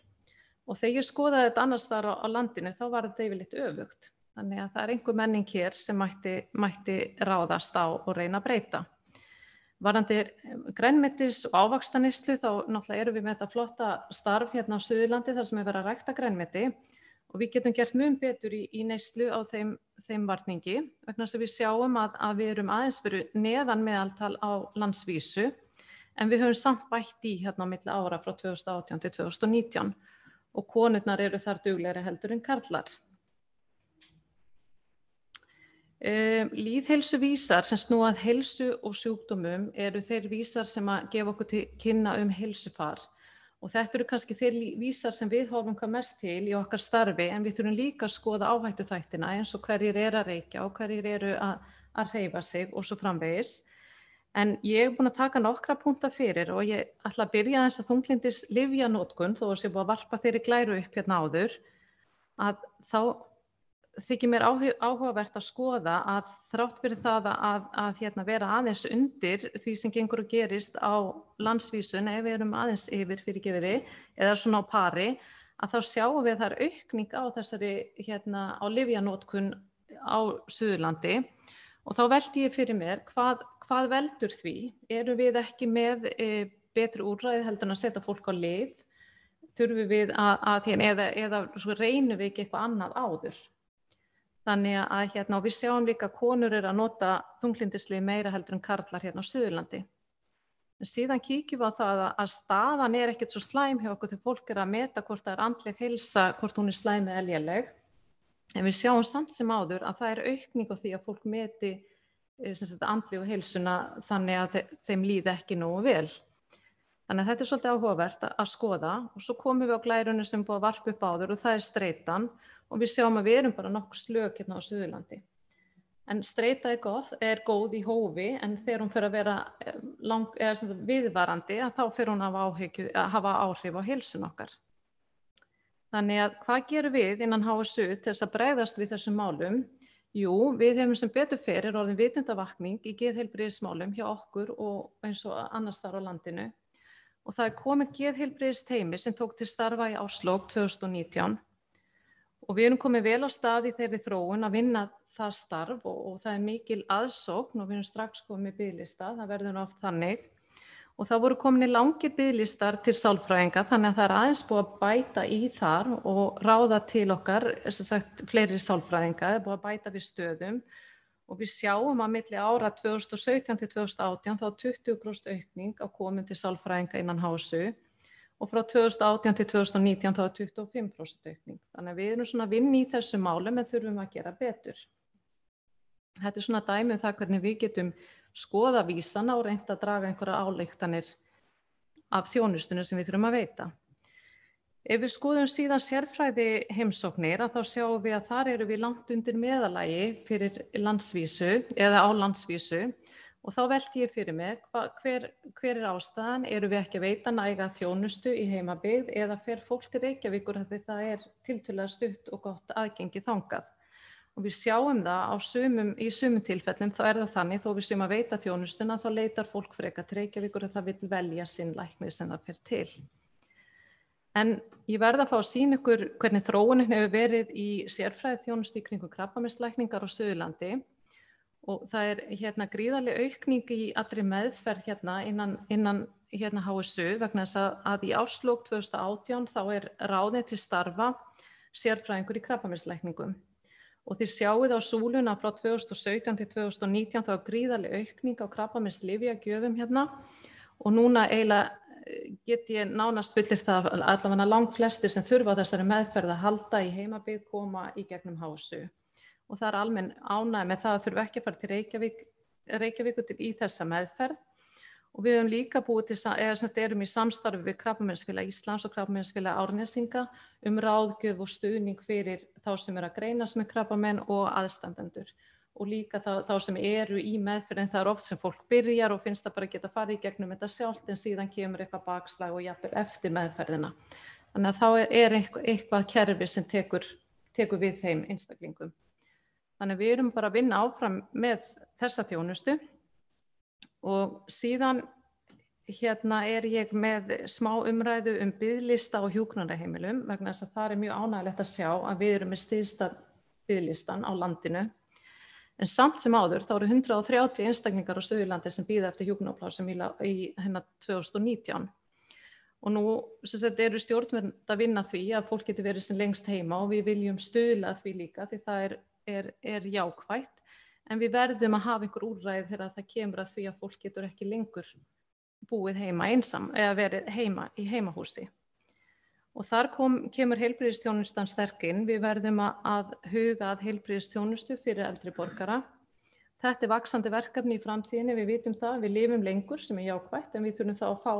og þegar ég skoðaði þetta annars staðar á landinu þá var þetta yfirleitt öfugt þannig að það er einhver menning hér sem mætti ráðast á og reyna að breyta. Varðandi grænmetis og ávaxtaneyslu þá náttúrulega erum við með þetta flotta starf hérna á Suðurlandi þar sem er verið að rækta grænmeti og við getum gert mun betur í neyslu á þeim varningi vegna þess að við sjáum að við erum aðeins fyrir neðan meðaltal á landsvísu en við höfum samt bætt í hérna á milli ára frá 2018 til 2019 og konurnar eru þar duglegri heldur en karlar. Lýðheilsuvísar sem snúa að heilsu og sjúkdómum eru þeir vísar sem að gefa okkur til kynna heilsufar. Og þetta eru kannski þeir vísar sem við horfum hvað mest til í okkar starfi, en við þurfum líka að skoða áhættuþættina eins og hverjir að reykja og hverjir að hreyfa sig og svo framvegis. En ég er búin að taka nokkra punkta fyrir og ég ætla að byrja þess að þunglyndis lyfjanotkun, þó að sé búið að varpa þeirri glæru upp hérna áður, að þá þykir mér áhugavert að skoða að þrátt fyrir það að vera aðeins undir því sem gengur og gerist á landsvísu, ef við erum aðeins yfir fyrirgefiði eða svona á pari, að þá sjáum við þar aukning á þessari á lyfjanotkun á Suðurlandi og þá velti ég fyrir mér hvað veldur því? Erum við ekki með betri úrræði heldur en að setja fólk á lyf? Þurfum við eða svo reynum við ekki eitthvað annað áður? Þannig að og við sjáum líka að konur eru að nota þunglyndislyf meira heldur en karlar hérna á Suðurlandi. En síðan kíkjum við á það að staðan er ekkert svo slæm hjá okkur þegar fólk að meta hvort það andleg heilsa, hvort hún slæm eða léleg. En við sjáum samt sem áður að það er aukning á því að fólk meti andlegu heilsuna þannig að þeim líði ekki nógu vel. Þannig að þetta er svolítið áhugavert að skoða og svo komum við á glærunni sem búið að varpa upp áður og það er streitan. Og við sjáum að við erum bara nokkuð slök hérna á Suðurlandi. En streita er góð í hófi, en þegar hún fer að vera viðvarandi, þá fer hún að hafa áhrif á heilsun okkar. Þannig að hvað gerum við innan HSU til þess að bregðast við þessum málum? Jú, við hefum sem betur fer orðin vitundavakning í geðheilbrigðismálum hjá okkur og eins og annars þar á landinu. Og það er komið geðheilbrigðisteymi sem tók til starfa í árslok 2019. Og við erum komið vel á stað í þeirri þróun að vinna það starf og það er mikil aðsókn og við erum strax komið með biðlista, það verður oft þannig. Og það voru komin langir biðlistar til sálfræðinga þannig að það er aðeins búið að bæta í þar og ráða til okkar, fleiri sálfræðinga, það er búið að bæta við stöðum. Og við sjáum að milli ára 2017 til 2018 þá 20% aukning á komin til sálfræðinga innan HSU. Og frá 2018 til 2019 þá 25% aukning. Þannig að við erum svona að vinna í þessu málum en þurfum að gera betur. Þetta er svona dæmi það hvernig við getum skoða vísana og reynt að draga einhverja ályktanir af þjónustunni sem við þurfum að veita. Ef við skoðum síðan sérfræði heimsóknir þá sjáum við að þar eru við langt undir meðalagi fyrir landsvísu eða á landsvísu. Og þá velti ég fyrir mig, hver er ástæðan? Eru við ekki að veita næga þjónustu í heimabyggð eða fer fólk til Reykjavíkur að það er tiltölulega stutt og gott aðgengi þangað? Og við sjáum það í sumum tilfellum, þá er það þannig, þó við séum að veita þjónustuna, þá leitar fólk frekar til Reykjavíkur að það vill velja sinn lækni sem það fer til. En ég verð að fá að sýna ykkur hvernig þróunin hefur verið í sérfræði þjónustu í kringum krabbameinslækningar á Suðurlandi. Og það er gríðarleg aukning í allri meðferð innan HSU vegna þess að í árslok 2018 þá er ráðið til starfa sérfræðingur í krabbameinslækningum. Og þið sjáið á súluna frá 2017 til 2019 þá er gríðarleg aukning á krabbameinslyfjagjöfum og núna eiginlega get ég nánast fullyrt það að allavega langflestir sem þurfa þessari meðferð að halda í heimabyggð koma í gegnum HSU. Og það er almenn ánægð með það að þurfa ekki að fara til Reykjavíkur í þessa meðferð. Og við höfum líka erum í samstarfi við Krabbameinsfélag Íslands og Krabbameinsfélag Árnesinga ráðgjöf og stuðning fyrir þá sem eru að greinast með krabbamein og aðstandendur. Og líka þá sem eru í meðferðin, það er oft sem fólk byrjar og finnst það bara að geta farið í gegnum þetta sjálft en síðan kemur eitthvað bakslag og jafnvel eftir meðferðina. Þannig að þá er eitthvað kerfi sem tekur við þeim einstaklingum. Þannig við erum bara að vinna áfram með þessa þjónustu og síðan er ég með smá umræðu biðlista á hjúkrunarheimilum vegna þess að það er mjög ánægilegt að sjá að við erum með stysta biðlistan á landinu. En samt sem áður þá eru 130 einstaklingar á Suðurlandi sem bíða eftir hjúkrunarplássum í 2019. Og nú eru stjórnvöld að vinna því að fólk getur verið sem lengst heima og við viljum stuðla því líka því það er jákvætt, en við verðum að hafa einhver úrræði þegar það kemur að því að fólk getur ekki lengur búið heima einsam eða verið heima í heimahúsi. Og þar kemur heilbrigðisþjónustan sterk inn. Við verðum að huga að heilbrigðisþjónustu fyrir eldri borgara. Þetta vaxandi verkefni í framtíðinni, við vitum það, við lifum lengur sem jákvætt, en við þurfum þá að fá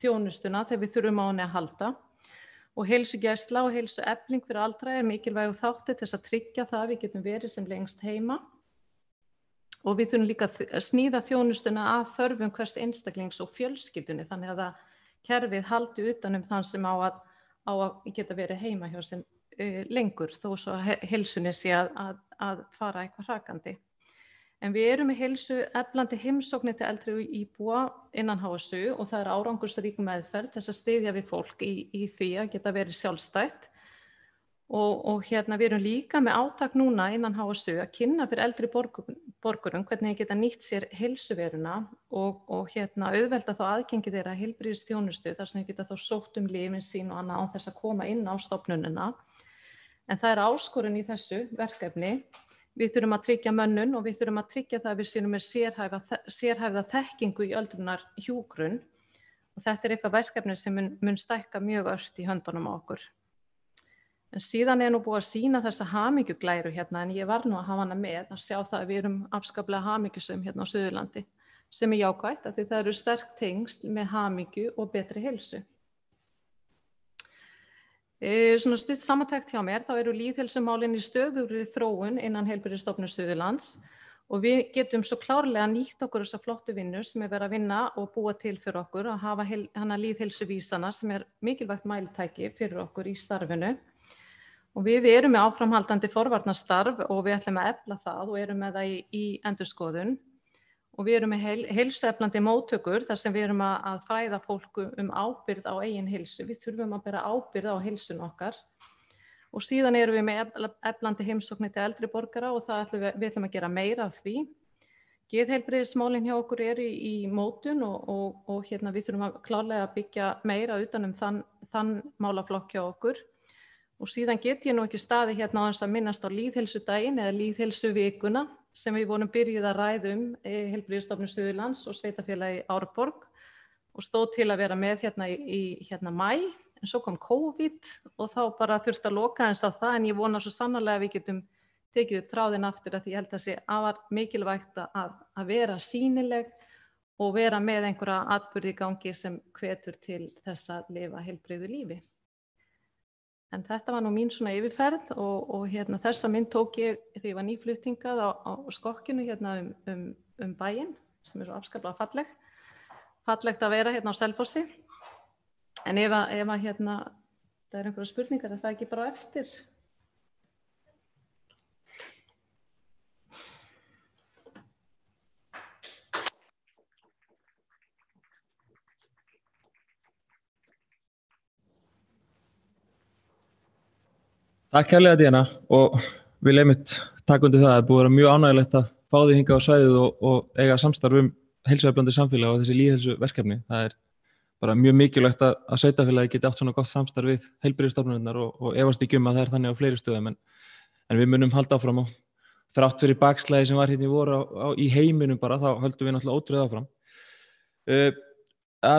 þjónustuna þegar við þurfum á henni að halda. Og heilsugæsla og heilsuefling fyrir aldraða mikilvægur þáttur til þess að tryggja það að við getum verið sem lengst heima. Og við þurfum líka að sníða þjónustuna að þörfum hvers einstaklings og fjölskyldunni, þannig að kerfið haldi utan þann sem á að geta verið heima hjá sem lengur, þó svo heilsunni sé að fara eitthvað hrakandi. En við erum með heilsueflandi heimsóknir til eldri íbúa innan HSU og það árangursrík meðferð þess að styðja við fólk í því að geta verið sjálfstætt. Og við erum líka með átak núna innan HSU að kynna fyrir eldri borgurum hvernig þeir geta nýtt sér heilsuveruna og auðvelda þá aðgengi þeirra heilbrigðisþjónustu þar sem þeir geta þá sótt lyfin sín og annað án þess að koma inn á stofnunina. En það áskorun í þessu verkefni. Við þurfum að tryggja mönnun og við þurfum að tryggja það að við séum með sérhæfða þekkingu í öldrunarhjúkrun og þetta eitthvað verkefni sem mun stækka mjög ört í höndunum á okkur. En síðan nú búið að sýna þessa hamingjuglæru en ég var nú að hafa hana með að sjá það að við erum afskaplega hamingjusum á Suðurlandi sem jákvætt af því það eru sterk tengsl með hamingju og betri heilsu. Svona stutt samantekt hjá mér, þá eru lýðheilsumálin í stöðugri þróun innan Heilbrigðisstofnunar Suðurlands og við getum svo klárlega nýtt okkur þessa flottu vinnu sem verið að vinna og búa til fyrir okkur og hafa hana lýðheilsuvísana sem mikilvægt mælitæki fyrir okkur í starfinu. Og við erum með áframhaldandi forvarnastarf og við ætlum að efla það og erum með það í endurskoðun. Og við erum með heilsueflandi móttökur þar sem við erum að fræða fólku ábyrgð á eigin heilsu. Við þurfum að bera ábyrgð á heilsun okkar. Og síðan erum við með eflandi heimsóknir til eldri borgara og við ætlum að gera meira af því. Geðheilbrigðismálin hjá okkur eru í mótun og við þurfum að klárlega byggja meira utan þann málaflokk hjá okkur. Og síðan get ég nú ekki staði á þess að minnast á lýðheilsudaginn eða lýðheilsuvikuna sem við vorum byrjuð að ræða Heilbrigðisstofnun Suðurlands og sveitarfélagi Árborg og stóð til að vera með í maí, en svo kom COVID og þá bara þurfti að loka eins af það, en ég vona svo sannarlega að við getum tekið upp þráðinn aftur að því ég held að sé afar mikilvægt að vera sýnileg og vera með einhverja atburði í gangi sem hvetur til þess að lifa heilbrigðu lífi. En þetta var nú mín svona yfirferð og þessa mynd tók ég þegar ég var nýfluttingað á skokkinu bæinn sem svo afskaplega falleg. Fallegt að vera á Selfossi. En ef það einhverja spurningar, það ekki bara eftir? Takk kærlega Díana og vil einmitt taka undir það að búið að vera mjög ánægilegt að fá þig hingað á svæðið og eiga samstarf heilsueflandi samfélag og þessi lýðheilsuverkefni. Það bara mjög mikilvægt að sveitarfélagi geti átt svona gott samstarf við heilbrigðisstofnanirnar og efast ekki að það þannig á fleiri stöðum en við munum halda áfram og þrátt fyrir bakslagið sem var í voru í heiminum bara, þá höldum við náttúrulega ótrúið áfram.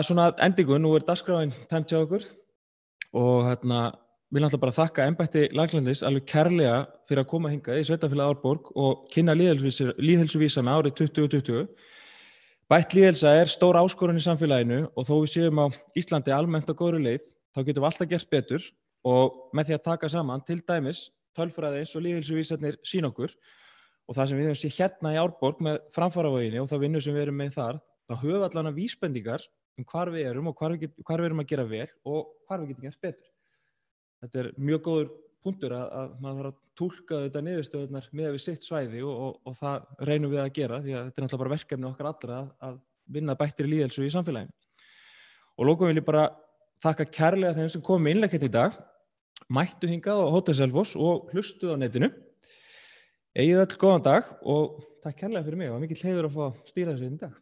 Svona endingu, nú dagskráin tæmt hjá okkur og vil náttúrulega bara þakka embætti landlæknis alveg kærlega fyrir að koma hingað í sveitarfélagið Árborg og kynna lýðheilsuvísana árið 2020. Bætt lýðheilsa stór áskorun í samfélaginu og þó við séum á Íslandi almennt á góðri leið, þá getum við alltaf gert betur og með því að taka saman til dæmis tölfræði eins og lýðheilsuvísarnir sýna okkur og það sem við höfum séð í Árborg með framfaravoginni og þá vinnu sem við erum með þar, þá höfum við allavega vísbendingar hvar við erum og hvar við erum að gera vel og hvar við getum gert betur. Þetta mjög góður punktur að maður þarf að túlka þetta niðurstöðurnar með við sitt svæði og það reynum við að gera því að þetta náttúrulega bara verkefni okkar allra að vinna bættri lýðheilsu í samfélaginu. Og lokum vil ég bara þakka kærlega þeim sem kom með innlegg í dag, mættu hingað á Hótel Selfoss og hlustuðu á netinu. Eigið öll góðan dag og takk kærlega fyrir mig og mikill heiður að fá að stýra þessu í dag.